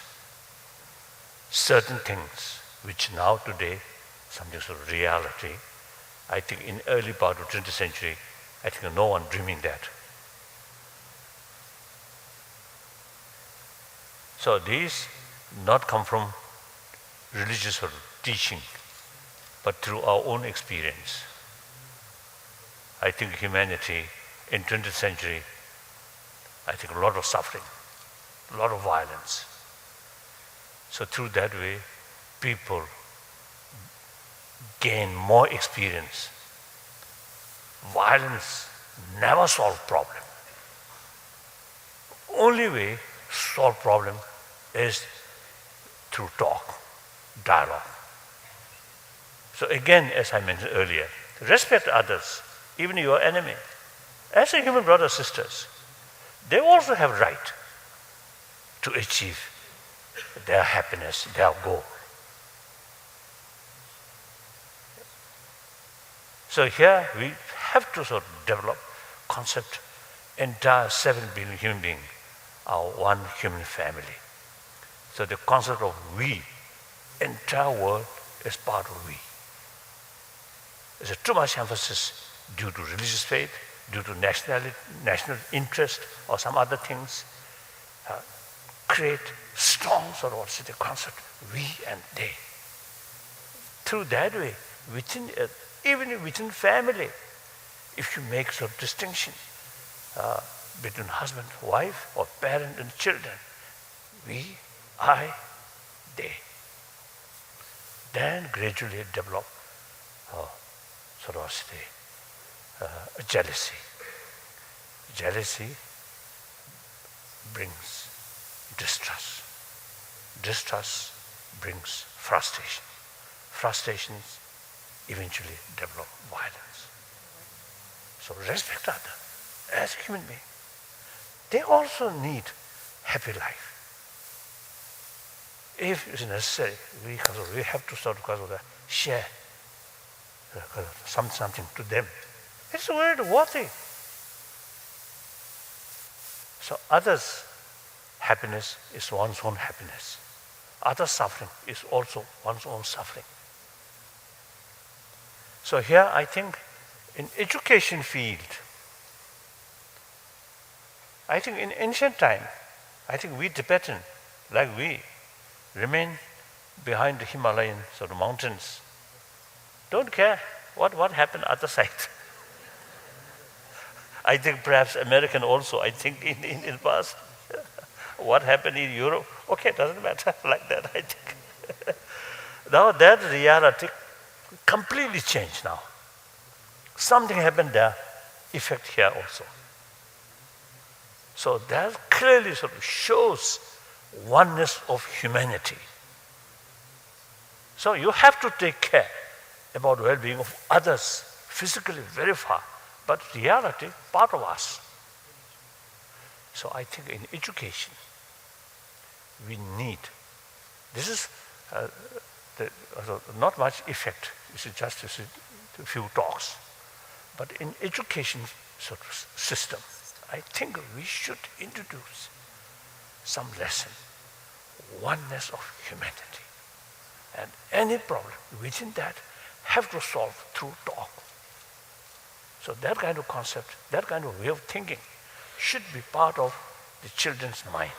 certain things which now today, something sort of reality. I think in early part of 20th century, I think no one dreaming that. So these not come from religious sort of teaching, but through our own experience. I think humanity in 20th century, I think a lot of suffering, a lot of violence. So through that way, people gain more experience. Violence never solves problem. Only way solve problem is through talk, dialogue. So again, as I mentioned earlier, respect others, even your enemy. As a human brothers and sisters, they also have right. to achieve their happiness, their goal. So here we have to sort of develop concept, entire 7 billion human beings are one human family. So the concept of we, entire world is part of we. There's too much emphasis due to religious faith, due to national interest or some other things, create strong sort of what's the concept, we and they. Through that way, even within family, if you make sort of distinction between husband, wife, or parent and children, we, I, they, then gradually develop sort of jealousy. Jealousy brings distrust. Distrust brings frustration. Frustrations eventually develop violence. So respect others as human beings. They also need happy life. If it's necessary, we have to sort of share something to them. It's very worthy. So others' happiness is one's own happiness. Others' suffering is also one's own suffering. So here I think in education field, I think in ancient time, I think we Tibetan, like we, remain behind the Himalayan sort of mountains. Don't care what happened other side. I think perhaps American also, I think in the past, what happened in Europe, okay, doesn't matter like that, I think. Now that reality completely changed now. Something happened there, effect here also. So that clearly sort of shows oneness of humanity. So you have to take care about well-being of others, physically very far, but reality, part of us. So I think in education, we need, this is not much effect, it's just a few talks. But in education sort of system, I think we should introduce some lesson, oneness of humanity. And any problem within that have to solve through talk. So that kind of concept, that kind of way of thinking should be part of the children's mind.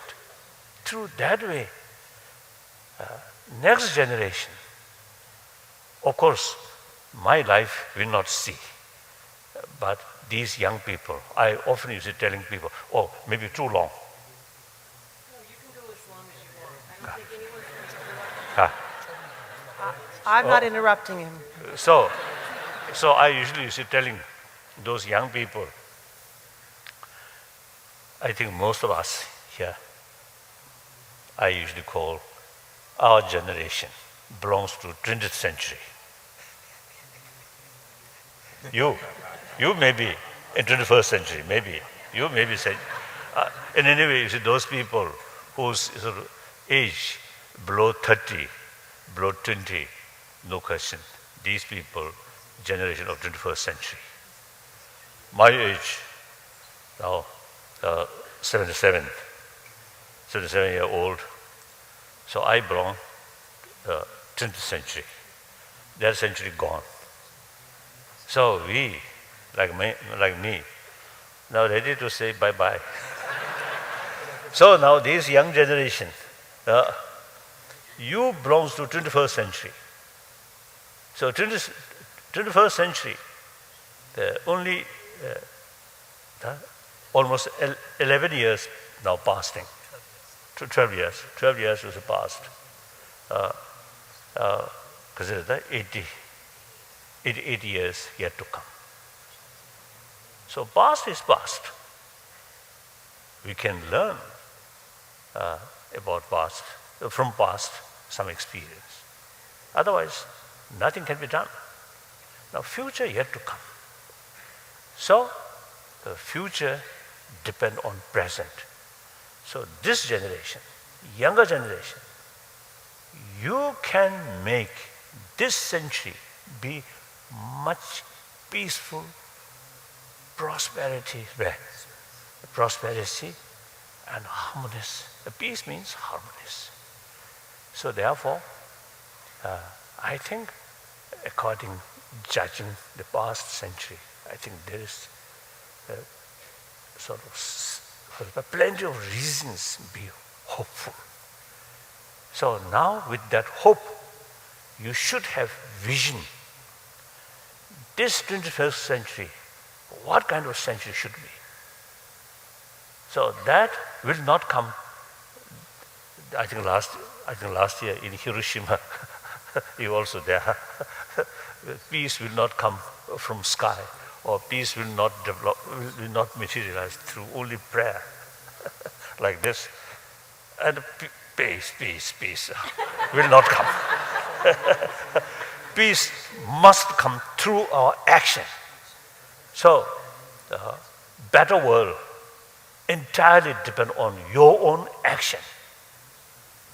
Through that way, next generation, of course, my life will not see, but these young people, I often used to telling people, oh, maybe too long. No, you can go as long as you want. I don't think anyone's going to interrupt. I'm not interrupting him. So I usually used to telling those young people, I think most of us here, I usually call our generation belongs to 20th century. You may be in 21st century, maybe. You may be saying, in any way, you see those people whose sort of age below 30, below 20, no question. These people, generation of 21st century. My age, now 77 year old. So I belong 20th century. That century gone. So we, like me, now ready to say bye-bye. So now this young generation, you belongs to 21st century. So 21st century, only almost 11 years now passing. 12 years. 12 years was passed. Consider that 80 years yet to come. So past is past. We can learn about past, from past, some experience. Otherwise, nothing can be done. Now future yet to come. So the future depends on present. So this generation younger generation, you can make this century be much peaceful, prosperity and harmonious. Peace means harmonious. So therefore, I think, judging the past century, I think there is sort of plenty of reasons to be hopeful. So now with that hope, you should have vision. This 21st century, what kind of century should be? So that will not come. I think last year in Hiroshima, you also there. Peace will not come from sky, or peace will not develop, will not materialize through only prayer, like this. And peace will not come. Peace must come through our action. So, the better world entirely depends on your own action.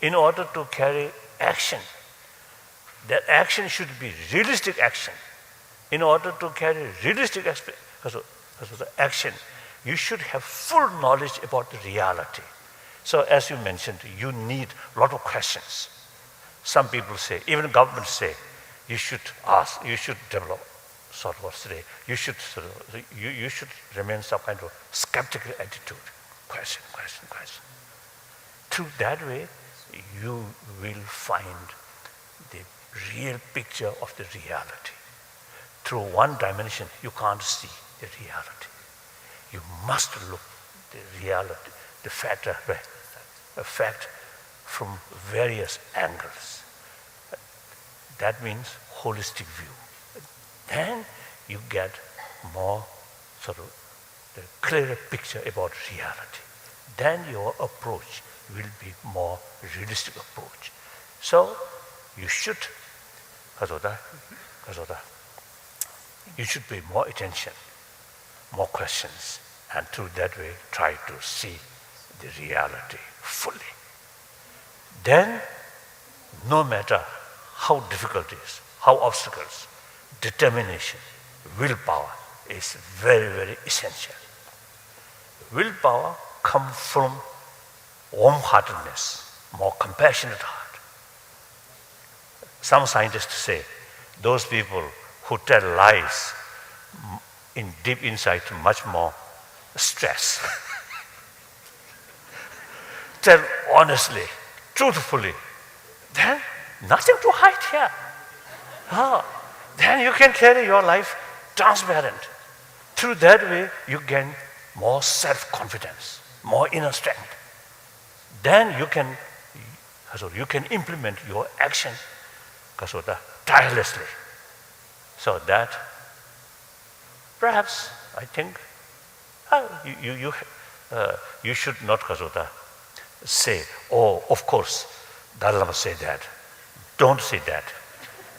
In order to carry action, that action should be realistic action. In order to carry realistic action, you should have full knowledge about the reality. So as you mentioned, you need a lot of questions. Some people say, even governments say, you should ask, you should develop, sort of say, you should remain some kind of skeptical attitude. Question. Through that way, you will find the real picture of the reality. Through one dimension, you can't see the reality. You must look the reality, the fact from various angles. That means holistic view. Then you get more sort of the clearer picture about reality. Then your approach will be more realistic approach. So you should, you should pay more attention, more questions, and through that way try to see the reality fully. Then, no matter how difficult it is, how obstacles, determination, willpower is very, very essential. Willpower comes from warm-heartedness, more compassionate heart. Some scientists say those people who tell lies in deep inside much more stress. Tell honestly, truthfully, then nothing to hide here. Then you can carry your life transparent. Through that way, you gain more self-confidence, more inner strength. Then you can implement your action tirelessly. So that perhaps I think you should not say, oh, of course, Dalai Lama said that. Don't say that.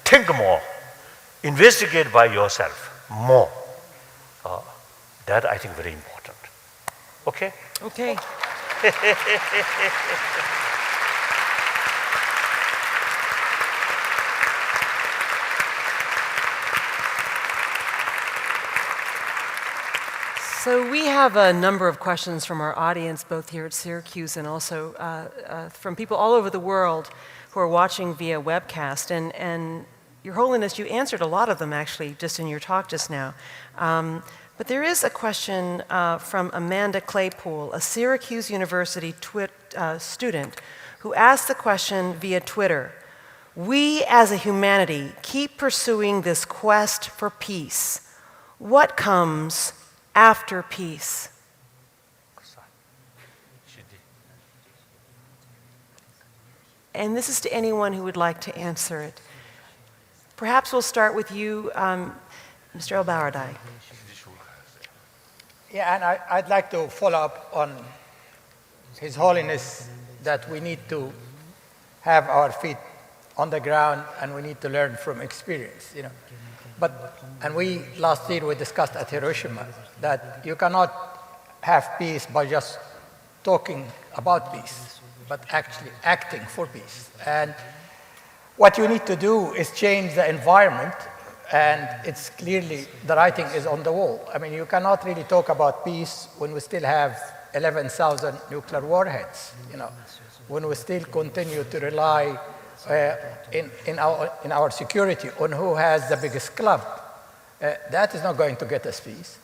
Think more. Investigate by yourself more. That I think very important. Okay? Okay. So we have a number of questions from our audience, both here at Syracuse and also from people all over the world who are watching via webcast. And Your Holiness, you answered a lot of them actually just in your talk just now. But there is a question from Amanda Claypool, a Syracuse University student, who asked the question via Twitter. We as a humanity keep pursuing this quest for peace. What comes after peace? And this is to anyone who would like to answer it. Perhaps we'll start with you, Mr. ElBaradei. Yeah, and I'd like to follow up on His Holiness that we need to have our feet on the ground and we need to learn from experience, you know. And last year we discussed at Hiroshima that you cannot have peace by just talking about peace. but actually acting for peace. And what you need to do is change the environment, and it's clearly, the writing is on the wall. I mean, you cannot really talk about peace when we still have 11,000 nuclear warheads, when we still continue to rely in our security on who has the biggest club. That is not going to get us peace.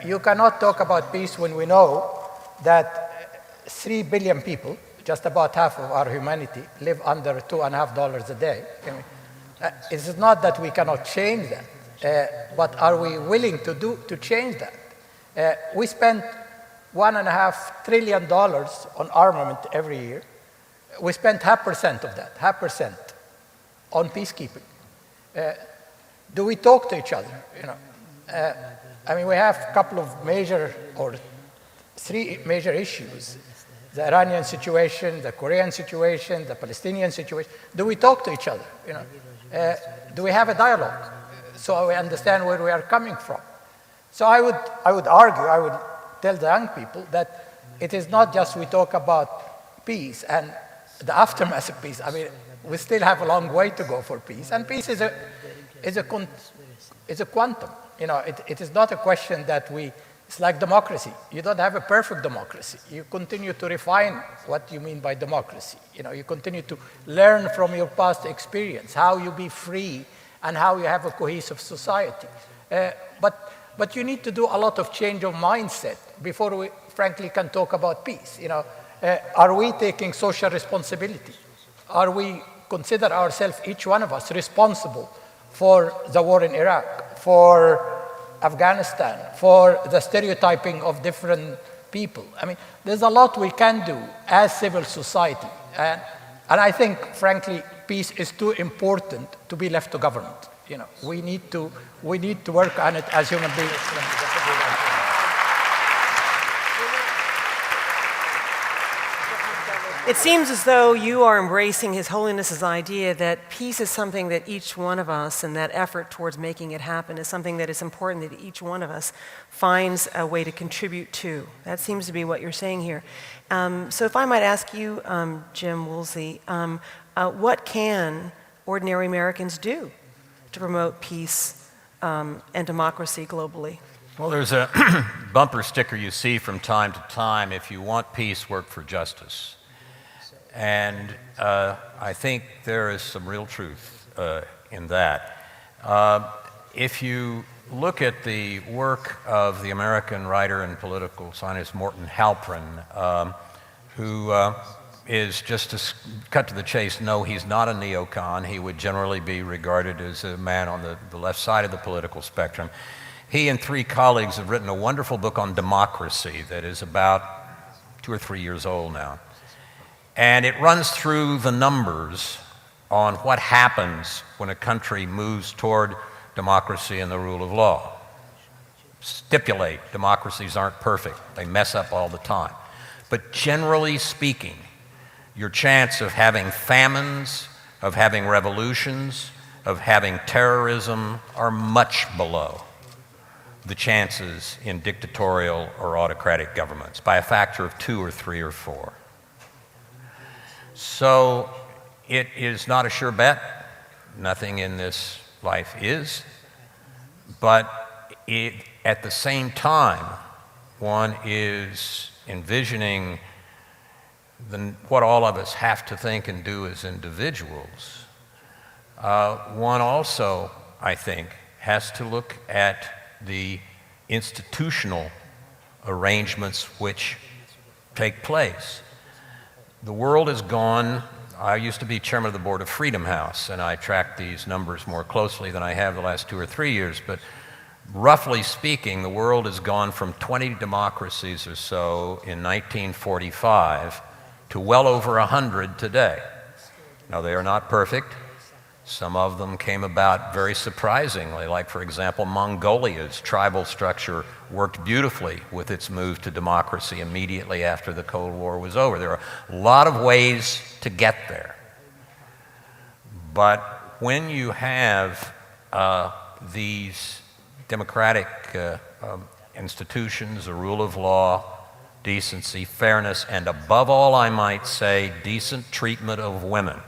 You cannot talk about peace when we know that 3 billion people, just about half of our humanity, live under $2.50 a day. I mean, it's not that we cannot change that, but are we willing to change that? We spend $1.5 trillion on armament every year. We spend 0.5% of that, 0.5% on peacekeeping. Do we talk to each other? I mean, we have a couple of major, or 3 major issues: the Iranian situation, the Korean situation, the Palestinian situation. Do we talk to each other? Do we have a dialogue so we understand where we are coming from? So I would argue, I would tell the young people that it is not just we talk about peace and the aftermath of peace. I mean, we still have a long way to go for peace, and peace is a quantum. It is not a question that it's like democracy. You don't have a perfect democracy. You continue to refine what you mean by democracy. You continue to learn from your past experience, how you be free and how you have a cohesive society. But you need to do a lot of change of mindset before we, frankly, can talk about peace. Are we taking social responsibility? Are we consider ourselves, each one of us, responsible for the war in Iraq, for Afghanistan, for the stereotyping of different people? I mean, there's a lot we can do as civil society. And I think, frankly, peace is too important to be left to government. We need to work on it as human beings. It seems as though you are embracing His Holiness's idea that peace is something that each one of us, and that effort towards making it happen is something that is important that each one of us finds a way to contribute to. That seems to be what you're saying here. So if I might ask you, Jim Woolsey, what can ordinary Americans do to promote peace and democracy globally? Well, there's a bumper sticker you see from time to time: if you want peace, work for justice. And I think there is some real truth in that. If you look at the work of the American writer and political scientist Morton Halperin, who is, just to cut to the chase, no, he's not a neocon. He would generally be regarded as a man on the left side of the political spectrum. He and 3 colleagues have written a wonderful book on democracy that is about 2 or 3 years old now. And it runs through the numbers on what happens when a country moves toward democracy and the rule of law. Stipulate, democracies aren't perfect. They mess up all the time. But generally speaking, your chance of having famines, of having revolutions, of having terrorism are much below the chances in dictatorial or autocratic governments, by a factor of 2 or 3 or 4. So it is not a sure bet. Nothing in this life is. But at the same time, one is envisioning what all of us have to think and do as individuals. One also, I think, has to look at the institutional arrangements which take place. The world has gone. I used to be chairman of the board of Freedom House, and I track these numbers more closely than I have the last 2 or 3 years, but roughly speaking, the world has gone from 20 democracies or so in 1945 to well over 100 today. Now, they are not perfect. Some of them came about very surprisingly, like, for example, Mongolia's tribal structure worked beautifully with its move to democracy immediately after the Cold War was over. There are a lot of ways to get there. But when you have these democratic institutions, a rule of law, decency, fairness, and above all, I might say, decent treatment of women.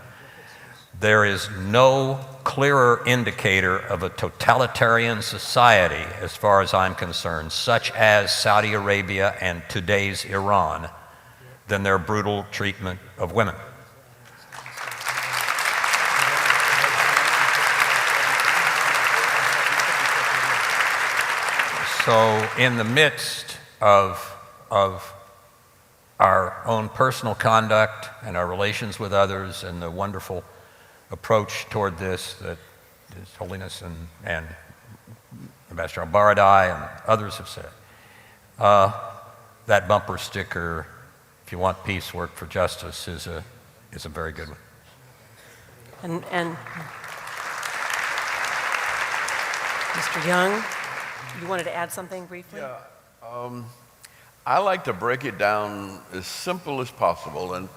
There is no clearer indicator of a totalitarian society, as far as I'm concerned, such as Saudi Arabia and today's Iran, than their brutal treatment of women. So in the midst of our own personal conduct and our relations with others and the wonderful approach toward this that His Holiness and Ambassador ElBaradei and others have said, that bumper sticker, if you want peace, work for justice, is a very good one. And Mr. Young, you wanted to add something briefly? Yeah. I like to break it down as simple as possible. And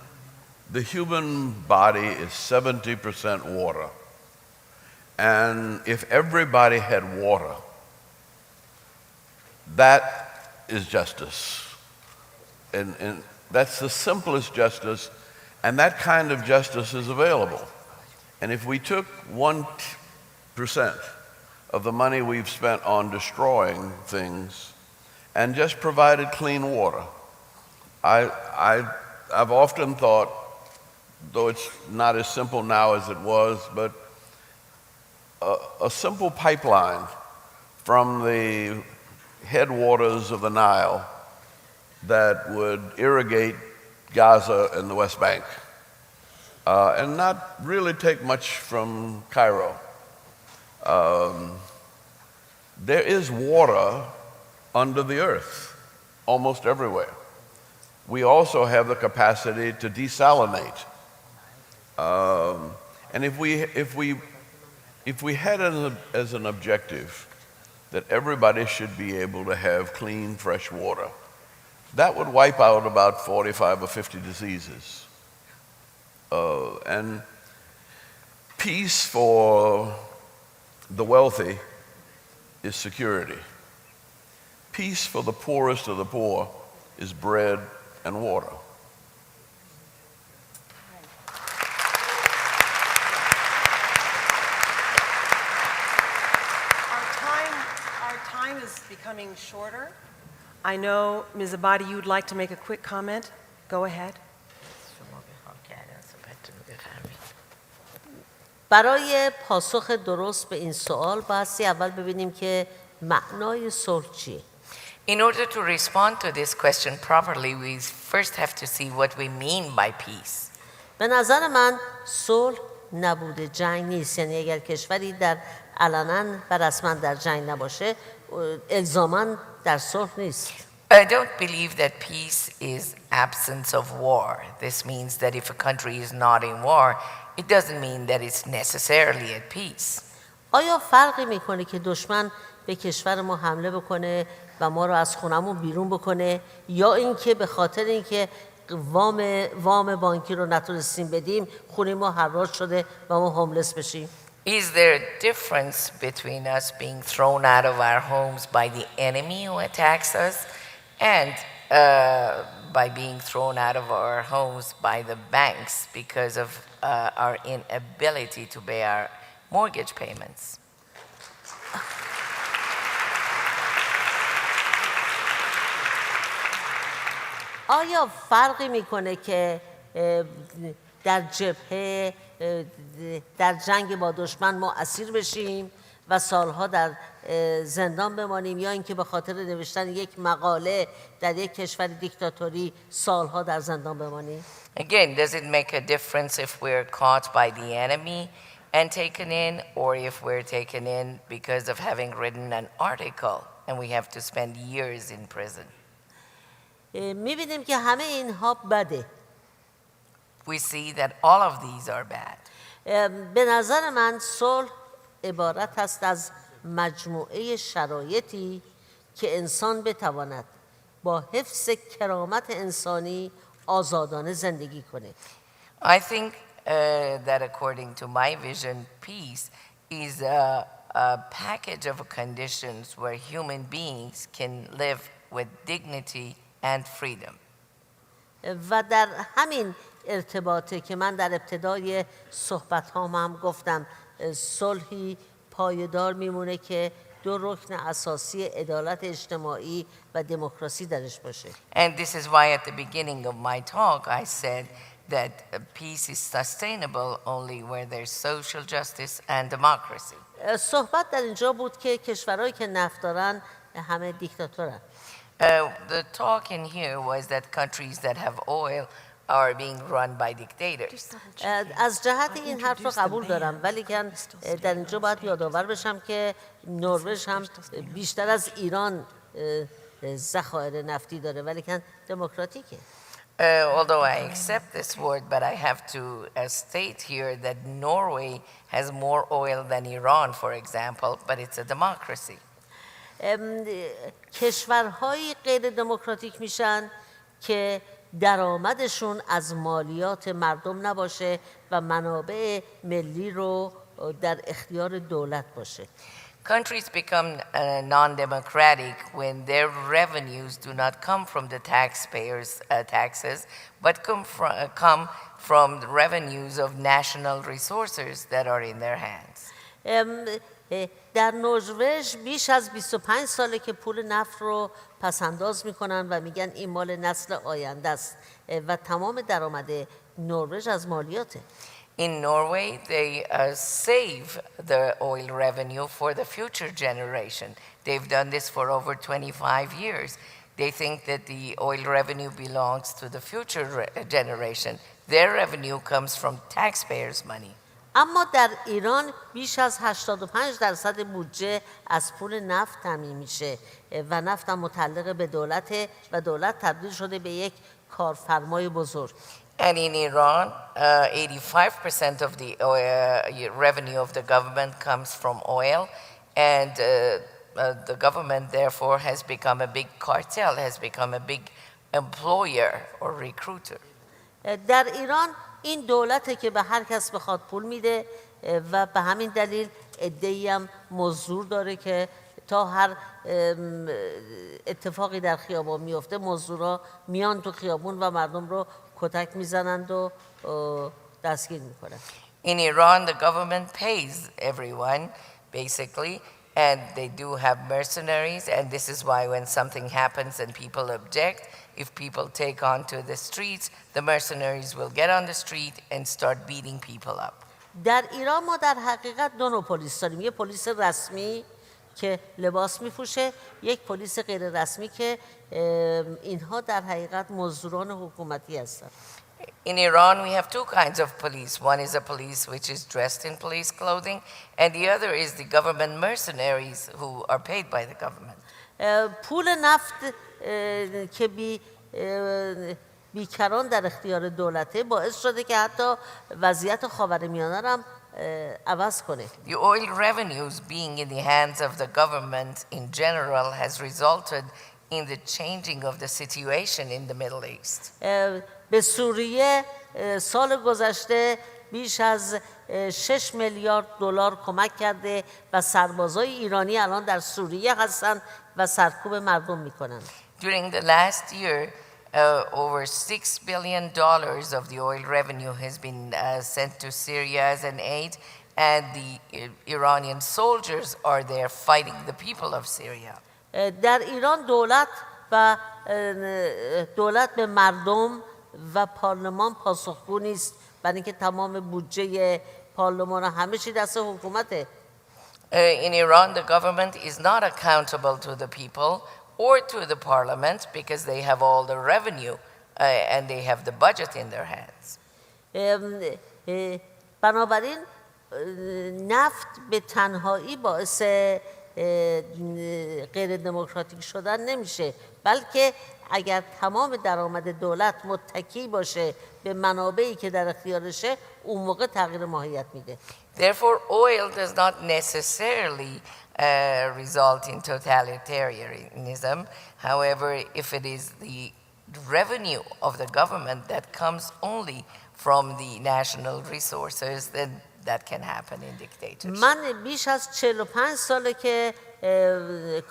the human body is 70% water. And if everybody had water, that is justice. And that's the simplest justice, and that kind of justice is available. And if we took 1% of the money we've spent on destroying things and just provided clean water, I've often thought, though it's not as simple now as it was, but a simple pipeline from the headwaters of the Nile that would irrigate Gaza and the West Bank, and not really take much from Cairo. There is water under the earth almost everywhere. We also have the capacity to desalinate. And if we had as an objective that everybody should be able to have clean, fresh water, that would wipe out about 45 or 50 diseases. And peace for the wealthy is security. Peace for the poorest of the poor is bread and water. Our time is becoming shorter. I know, Ms. Ebadi, you would like to make a quick comment. Go ahead. برای پاسخ درست به این سوال بایستی اول ببینیم که معنای صلح چیه. In order to respond to this question properly, we first have to see what we mean by peace. به نظر من صلح نبود جنگ نیست. یعنی اگر کشوری در علنا و رسما در جنگ نباشه الزاما در صلح نیست. I don't believe that peace is absence of war. This means that if a country is not in war, it doesn't mean that it's necessarily at peace. آیا فرقی میکنه که دشمن به کشور ما حمله بکنه و ما رو از خونمون بیرون بکنه یا اینکه به خاطر اینکه وام بانکی رو نتونستیم بدیم خونه ما حراج شده و ما هوملس بشیم؟ Is there a difference between us being thrown out of our homes by the enemy who attacks us and by being thrown out of our homes by the banks because of our inability to pay our mortgage payments? آیا فرقی میکنه که در جبهه در جنگ با دشمن ما اسیر بشیم و سالها در زندان بمانیم یا اینکه به خاطر نوشتن یک مقاله در یک کشور دیکتاتوری سالها در زندان بمانیم؟ Again, does it make a difference if we're caught by the enemy and taken in, or if we're taken in because of having written an article and we have to spend years in prison? می‌بینیم که همه اینها بده. We see that all of these are bad. به نظر من صلح عبارت است از مجموعه شرایطی که انسان بتواند با حفظ کرامت انسانی آزادانه زندگی کنه. I think that according to my vision, peace is a package of conditions where human beings can live with dignity and freedom. و در همین ارتباطه که من در ابتدای صحبت هم گفتم صلحی پایدار میمونه که دو رکن اساسی عدالت اجتماعی و دموکراسی درش باشه. And this is why at the beginning of my talk I said that peace is sustainable only where there's social justice and democracy. صحبت در اینجا بود که کشورهایی که نفت دارن همه دیکتاتورن. The talk in here was that countries that have oil are being run by dictators. از جهت این حرف رو قبول دارم ولی که در اینجا باید یادآور بشم که نروژ هم بیشتر از ایران ذخایر نفتی داره ولی که دموکراتیکه. Although I accept this word, but I have to state here that Norway has more oil than Iran, for example, but it's a democracy. کشورهای غیر دموکراتیک میشن که درآمدشون از مالیات مردم نباشه و منابع ملی رو در اختیار دولت باشه. Countries become non-democratic when their revenues do not come from the taxpayers' taxes, but come from the revenues of national resources that are in their hands. در نروژ بیش از 25 ساله که پول نفت رو پسنداز میکنن و میگن این مال نسل آینده است و تمام درآمد نروژ از مالیاته. In Norway, they save the oil revenue for the future generation. They've done this for over 25 years. They think that the oil revenue belongs to the future generation. Their revenue comes from taxpayers' money. اما در ایران بیش از 85% بودجه از پول نفت تامین میشه و نفت هم متعلق به دولت و دولت تبدیل شده به یک کارفرمای بزرگ. And in Iran, 85% of the revenue of the government comes from oil, and the government therefore has become a big cartel, has become a big employer or recruiter. در ایران این دولته که به هر کس بخواد پول میده و به همین دلیل عده‌ای هم مزدور داره که تا هر اتفاقی در خیابان میفته مزدورا میان تو خیابون و مردم رو کتک میزنند و دستگیر میکنن. In Iran, the government pays everyone basically, and they do have mercenaries, and this is why when something happens and people object, if people take onto the streets, the mercenaries will get on the street and start beating people up. در ایران ما در حقیقت دو نوع پلیس داریم. یه پلیس رسمی که لباس میپوشه، یک پلیس غیر رسمی که اینها در حقیقت مزدوران حکومتی هستند. In Iran, we have two kinds of police. One is a police which is dressed in police clothing, and the other is the government mercenaries who are paid by the government. پول نفت که بیکران در اختیار دولته باعث شده که حتی وضعیت خاورمیانه را هم عوض کنه. The oil revenues being in the hands of the government in general has resulted in the changing of the situation in the Middle East. به سوریه سال گذشته بیش از 6 میلیارد دلار کمک کرده و سربازای ایرانی الان در سوریه هستند و سرکوب مردم میکنن. During the last year, over $6 billion of the oil revenue has been sent to Syria as an aid, and the Iranian soldiers are there fighting the people of Syria. در ایران دولت به مردم و پارلمان پاسخگو نیست، برای اینکه تمام بودجه پارلمان همه چی دست حکومته. In Iran, the government is not accountable to the people or to the parliament because they have all the revenue and they have the budget in their hands. بنابراین نفت به تنهایی باعث غیر دموکراتیک شدن نمیشه، بلکه اگر تمام درآمد دولت متکی باشه به منابعی که در اختیارشه اون موقع تغییر ماهیت میده. Therefore, oil does not necessarily result in totalitarianism. However, if it is the revenue of the government that comes only from the national resources, then that can happen in dictatorship. من بیش از 45 ساله که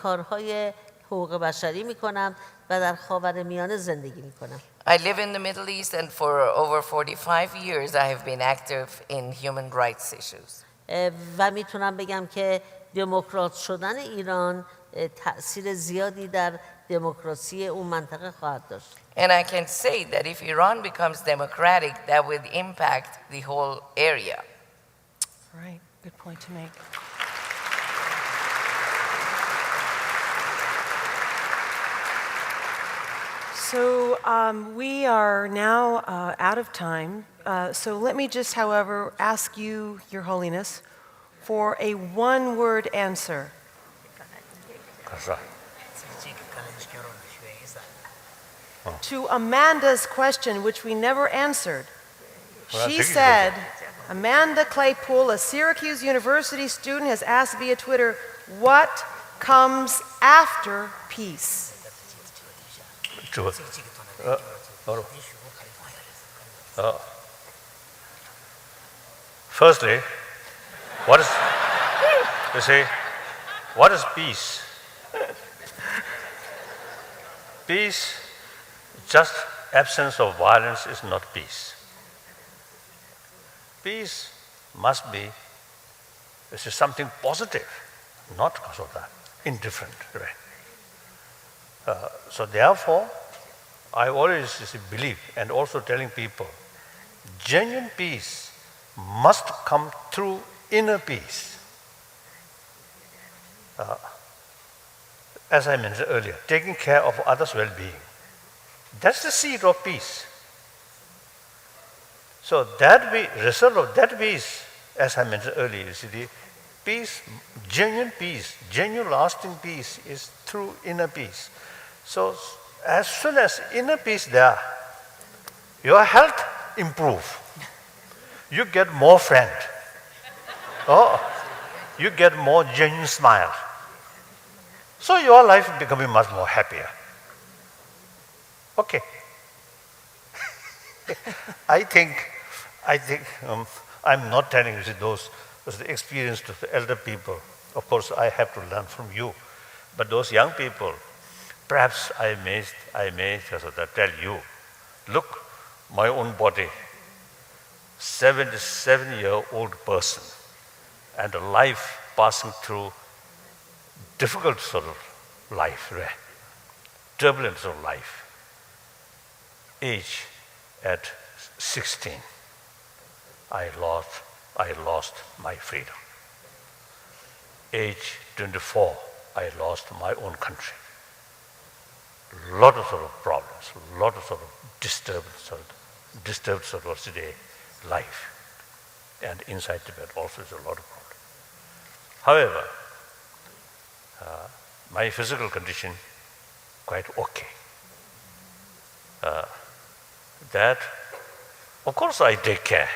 کارهای حقوق بشری میکنم و در خاورمیانه زندگی میکنم. I live in the Middle East, and for over 45 years I have been active in human rights issues. و میتونم بگم که دموکرات شدن ایران تأثیر زیادی در دموکراسی اون منطقه خواهد داشت. And I can say that if Iran becomes democratic, that would impact the whole area. Right, good point to make. So we are now out of time. So let me just, however, ask you, Your Holiness, for a one-word answer. To Amanda's question, which we never answered. She said, Amanda Claypool, a Syracuse University student, has asked via Twitter, what comes after peace? Firstly, what is peace? Peace, just absence of violence is not peace. Peace must be something positive, not because of that, indifferent. Right? So therefore, I always believe, and also telling people, genuine peace must come through inner peace. As I mentioned earlier, taking care of others' well-being. That's the seed of peace. So result of that peace, as I mentioned earlier, you see, the peace, genuine lasting peace is through inner peace. So as soon as inner peace there, your health improve. You get more friend. You get more genuine smile. So your life is becoming much more happier. Okay. I think I'm not telling you those the experience of the elder people. Of course, I have to learn from you. But those young people, perhaps I may just tell you, look, my own body, 77-year-old person, and a life passing through difficult sort of life, right? Turbulence of life. Age at 16, I lost my freedom. Age 24, I lost my own country. Lot of sort of problems, lot of sort of disturbed sort of today life, and inside Tibet also is a lot of problems. However, my physical condition quite okay. That, of course, I take care.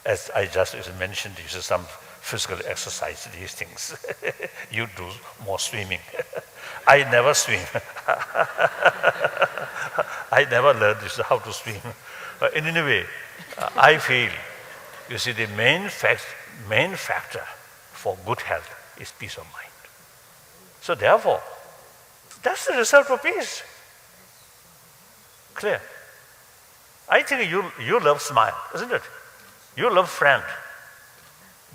As I just mentioned, you some physical exercise, these things. You do more swimming. I never swim. I never learned how to swim. In any way, I feel, you see, the main factor for good health is peace of mind. So therefore, that's the result of peace. Clear? I think you love smile, isn't it? You love friend.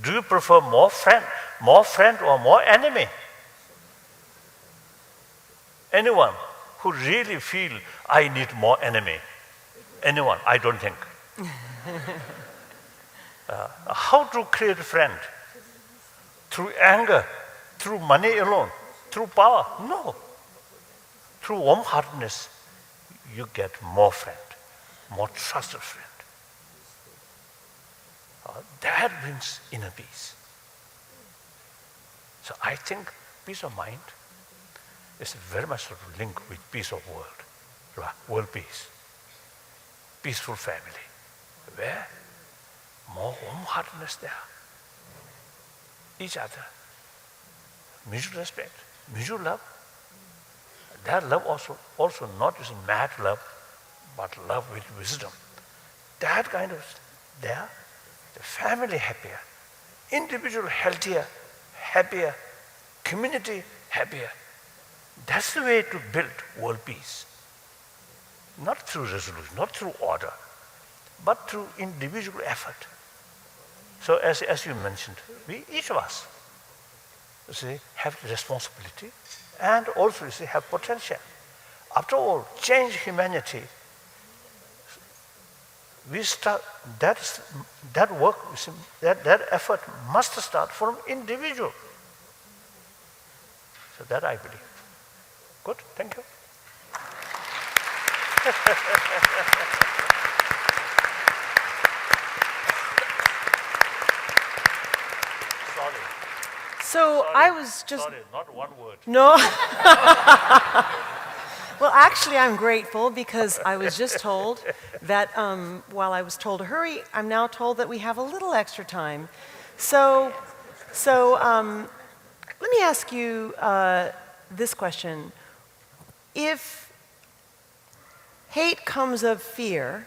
Do you prefer more friend or more enemy? Anyone who really feel I need more enemy? Anyone? I don't think. How to create a friend? Through anger, through money alone, through power? No. Through warm-heartedness, you get more friend, more trusted friend. That brings inner peace. So I think peace of mind is very much sort of linked with peace of world, world peace, peaceful family, where more warm-heartedness there, each other, mutual respect, mutual love. That love also not is mad love, but love with wisdom. That kind of there, the family happier, individual healthier, happier, community happier. That's the way to build world peace. Not through resolution, not through order, but through individual effort. So as you mentioned, each of us, you see, have responsibility and also, you see, have potential. After all, change humanity. We start, that work, you see, that effort must start from individual. So that I believe. Good, thank you. So I was just... Sorry, not one word. No. Well, actually, I'm grateful because I was just told that while I was told to hurry, I'm now told that we have a little extra time. So let me ask you this question. If hate comes of fear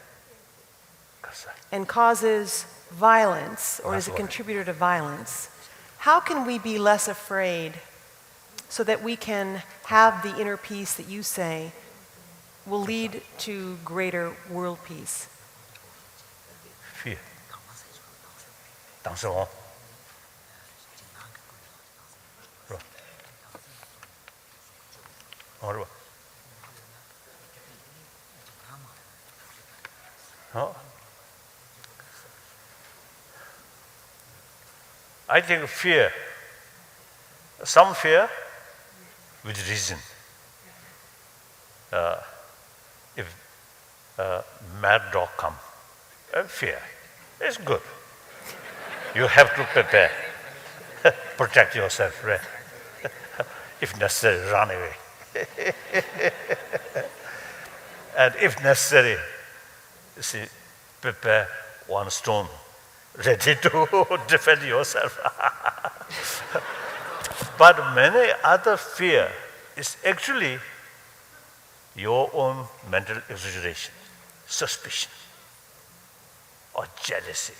and causes violence or is a contributor to violence, how can we be less afraid so that we can have the inner peace that you say will lead to greater world peace? Fear. 당서. I think fear, some fear with reason. If a mad dog comes, fear, it's good. You have to prepare, protect yourself, right? If necessary, run away. And if necessary, you see, prepare one stone, ready to defend yourself. But many other fear is actually your own mental exaggeration, suspicion, or jealousy.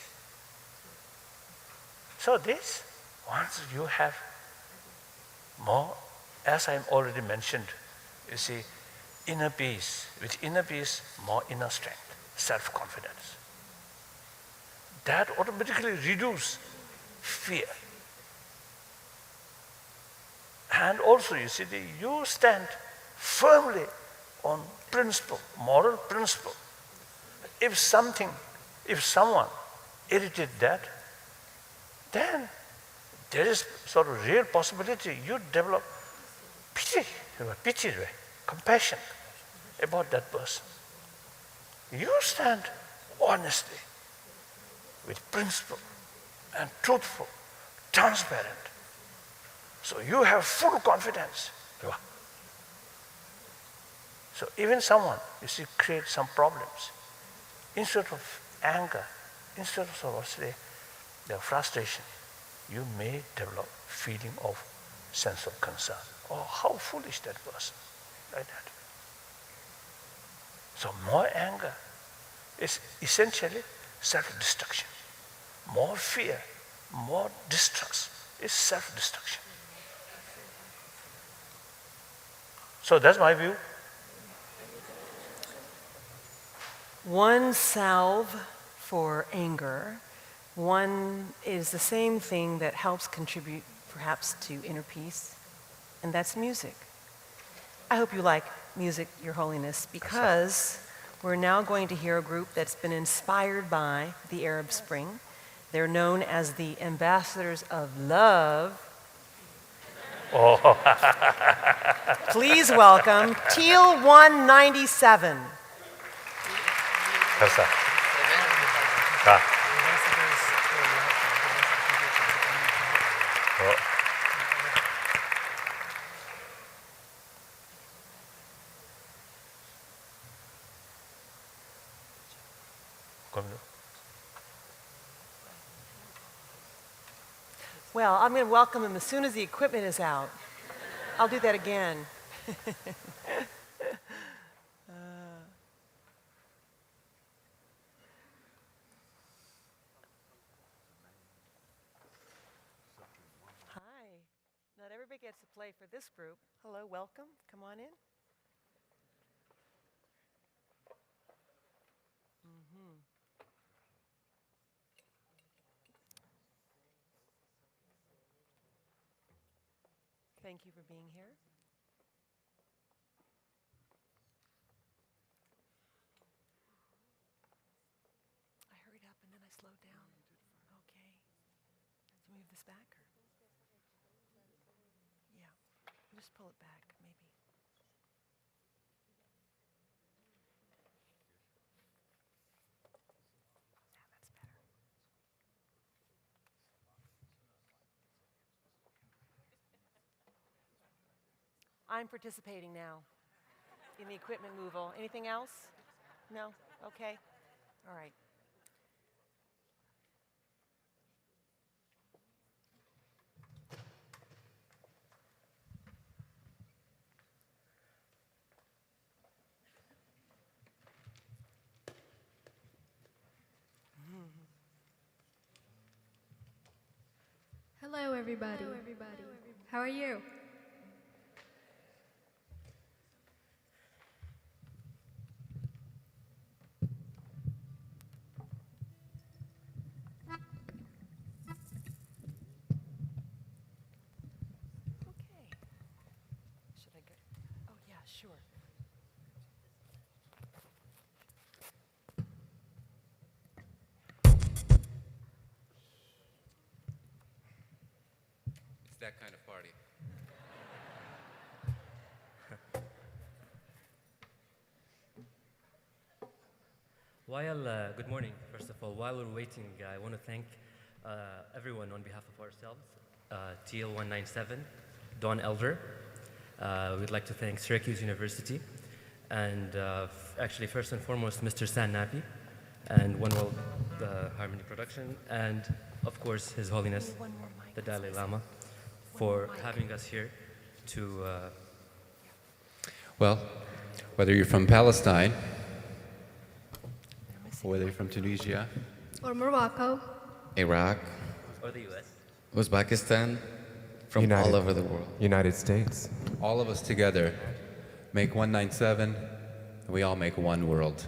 So this, once you have more, as I already mentioned, you see, inner peace. With inner peace, more inner strength, self-confidence. That automatically reduces fear. And also, you see, you stand firmly on principle, moral principle. If someone irritates that, then there is sort of real possibility you develop pity, compassion about that person. You stand honestly, with principle and truthful, transparent. So you have full confidence. So even someone, you see, creates some problems. Instead of anger, instead of sort of say, the frustration, you may develop feeling of sense of concern. Oh, how foolish that person, like that. So more anger is essentially self-destruction. More fear, more distrust is self-destruction. So that's my view. One salve for anger, one is the same thing that helps contribute perhaps to inner peace, and that's music. I hope you like music, Your Holiness, because we're now going to hear a group that's been inspired by the Arab Spring. They're known as the Ambassadors of Love. Oh. Please welcome Teal 197. Well, I'm going to welcome him as soon as the equipment is out. I'll do that again. Hi. Not everybody everybody gets to play for this group. Hello, welcome. Come on in. Thank you for being here. I hurried up and then I slowed down. Okay. Let's move this back. Yeah. Just pull it back, maybe. Yeah, that's better. I'm participating now in the equipment moval. Anything else? No? Okay. All right. Hello, everybody. How are you? Okay. Should I go? Oh, yeah, sure. It's that kind of party. Good morning, first of all. While we're waiting, I want to thank everyone on behalf of ourselves, TL197, Don Elder. We'd like to thank Syracuse University, and actually, first and foremost, Mr. San Napi, and One World Harmony Production, and of course, His Holiness, the Dalai Lama, for having us here to... Well, whether you're from Palestine, or whether you're from Tunisia, Or Morocco. Iraq, or the US, Uzbekistan, from all over the world. United States. All of us together make 197, and we all make one world.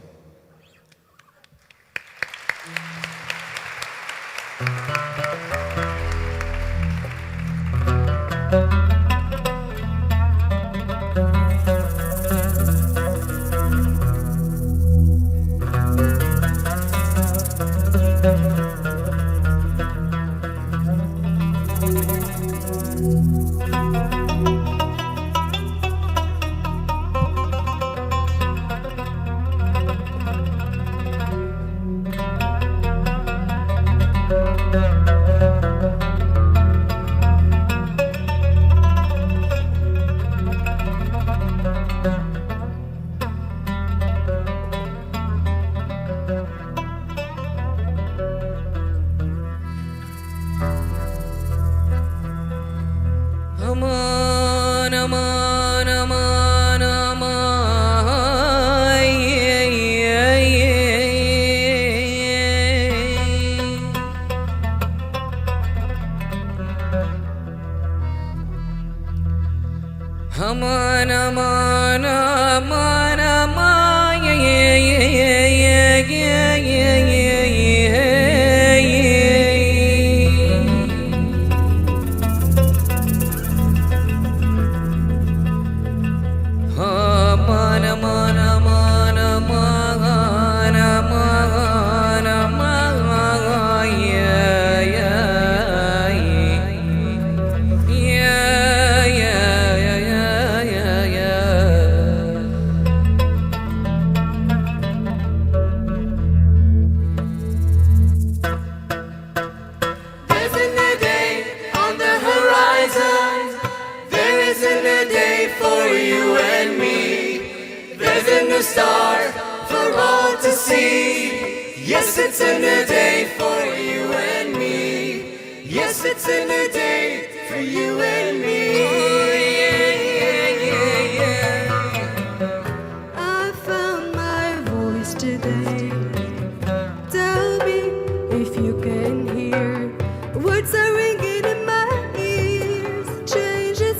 Words are ringing in my ears. Change is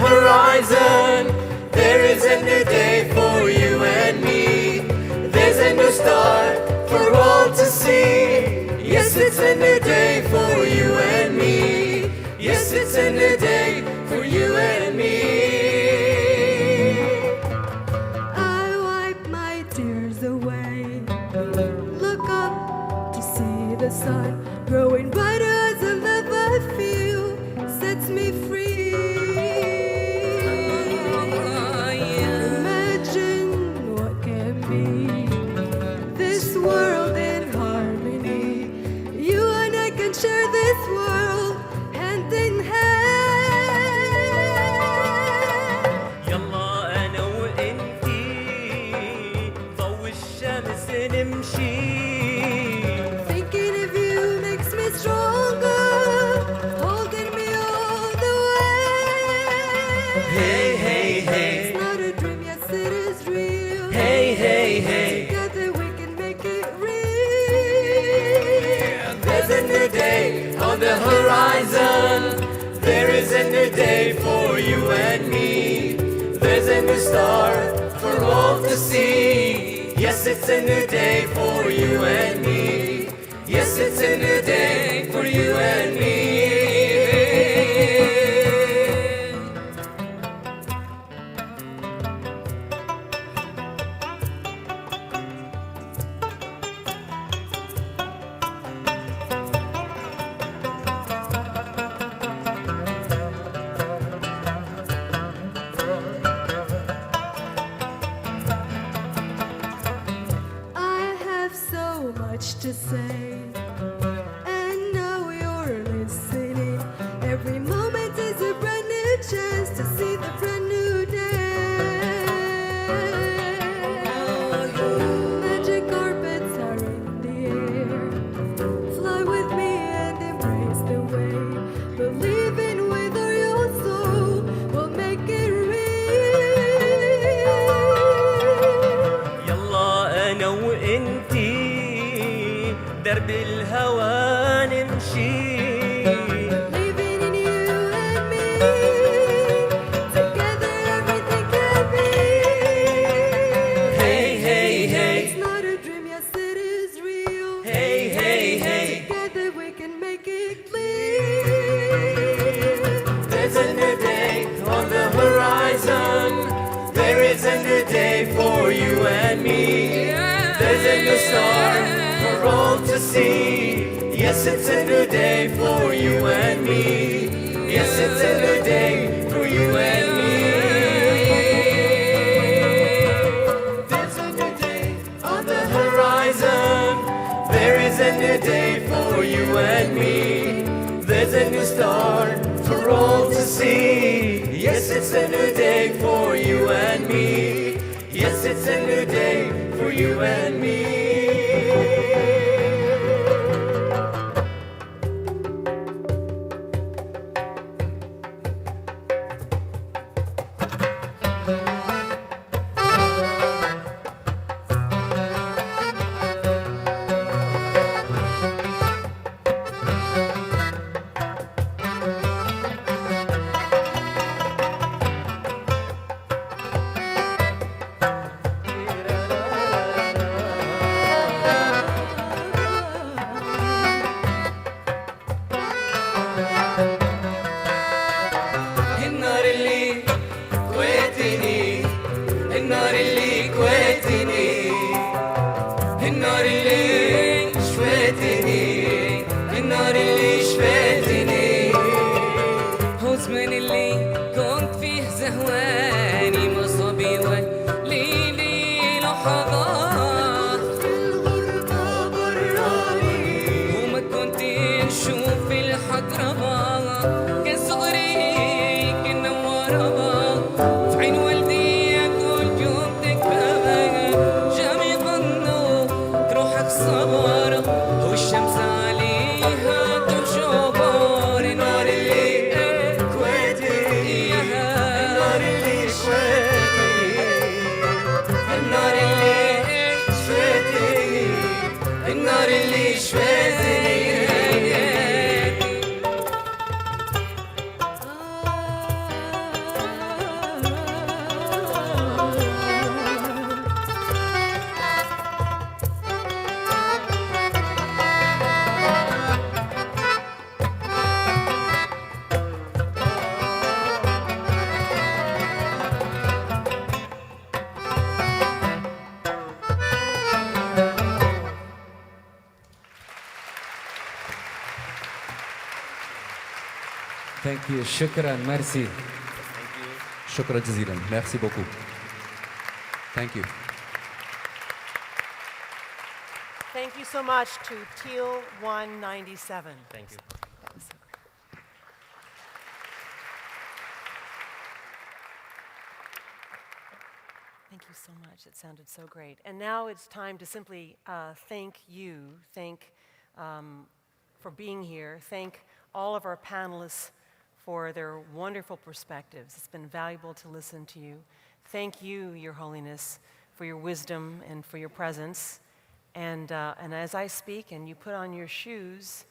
horizon, there is a new day for you and me. There's a new start for all to see. Yes, it's a new day for you and me. Yes, it's a new day for you and me. I wipe my tears away. Look up to see the sun growing brighter as the love I feel sets me free. Imagine what can be. This world in harmony. You and I can share this world hand in hand. يلا أنا وإنتي ضوء الشمس نمشي. Thinking of you makes me stronger, holding me all the way. Hey, hey, hey. It's not a dream, yes it is real. Hey, hey, hey. Together we can make it real. There's a new day on the horizon. There is a new day for you and me. There's a new star for all to see. Yes, it's a new day for you and me. Yes, it's a new day for you and me. I have so much to say, and now you're listening. Every moment is a brand new chance to see the brand new day. Magic carpets are in the air. Fly with me and embrace the way. Believing with all your soul will make it real. يلا أنا وإنتي درب الهوى نمشي. Believing in you and me. Together everything can be. Hey, hey, hey. It's not a dream, yes it is real. Hey, hey, hey. Together we can make it clear. There's a new day on the horizon. There is a new day for you and me. There's a new star for all to see. Yes, it's a new day for you and me. Yes, it's a new day for you and me. There's a new day on the horizon. There is a new day for you and me. There's a new star for all to see. Yes, it's a new day for you and me. Yes, it's a new day for you and me. النار اللي كويتني، النار اللي كويتني، النار اللي شويتني، النار اللي شفيتني. هو زمان اللي كنت فيه زهواني مصابي وليلي لحظات في الغربة براني وما كنت نشوف الحضربات كان صغري كنا ورا في عين والدي كل يوم تكبر جام يظنوا روحك صبر والشمس عليها تجبر. النار اللي كويتي النار اللي شويتي النار اللي شويتي النار اللي شويتي. Thank you. Shukran. Merci. شكرا جزيلا. Merci beaucoup. Thank you. Thank you so much to Teal 197. Thank you. Thank you so much. It sounded so great. And now it's time to simply thank you, for being here, thank all of our panelists for their wonderful perspectives. It's been valuable to listen to you. Thank you, Your Holiness, for your wisdom and for your presence. And as I speak and you put on your shoes,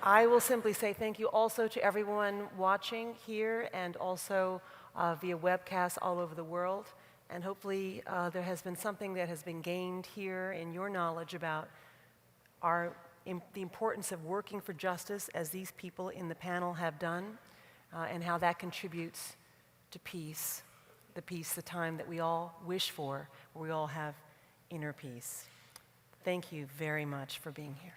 I will simply say thank you also to everyone watching here and also via webcast all over the world. And hopefully there has been something that has been gained here in your knowledge about the importance of working for justice as these people in the panel have done, and how that contributes to peace, the time that we all wish for, where we all have inner peace. Thank you very much for being here.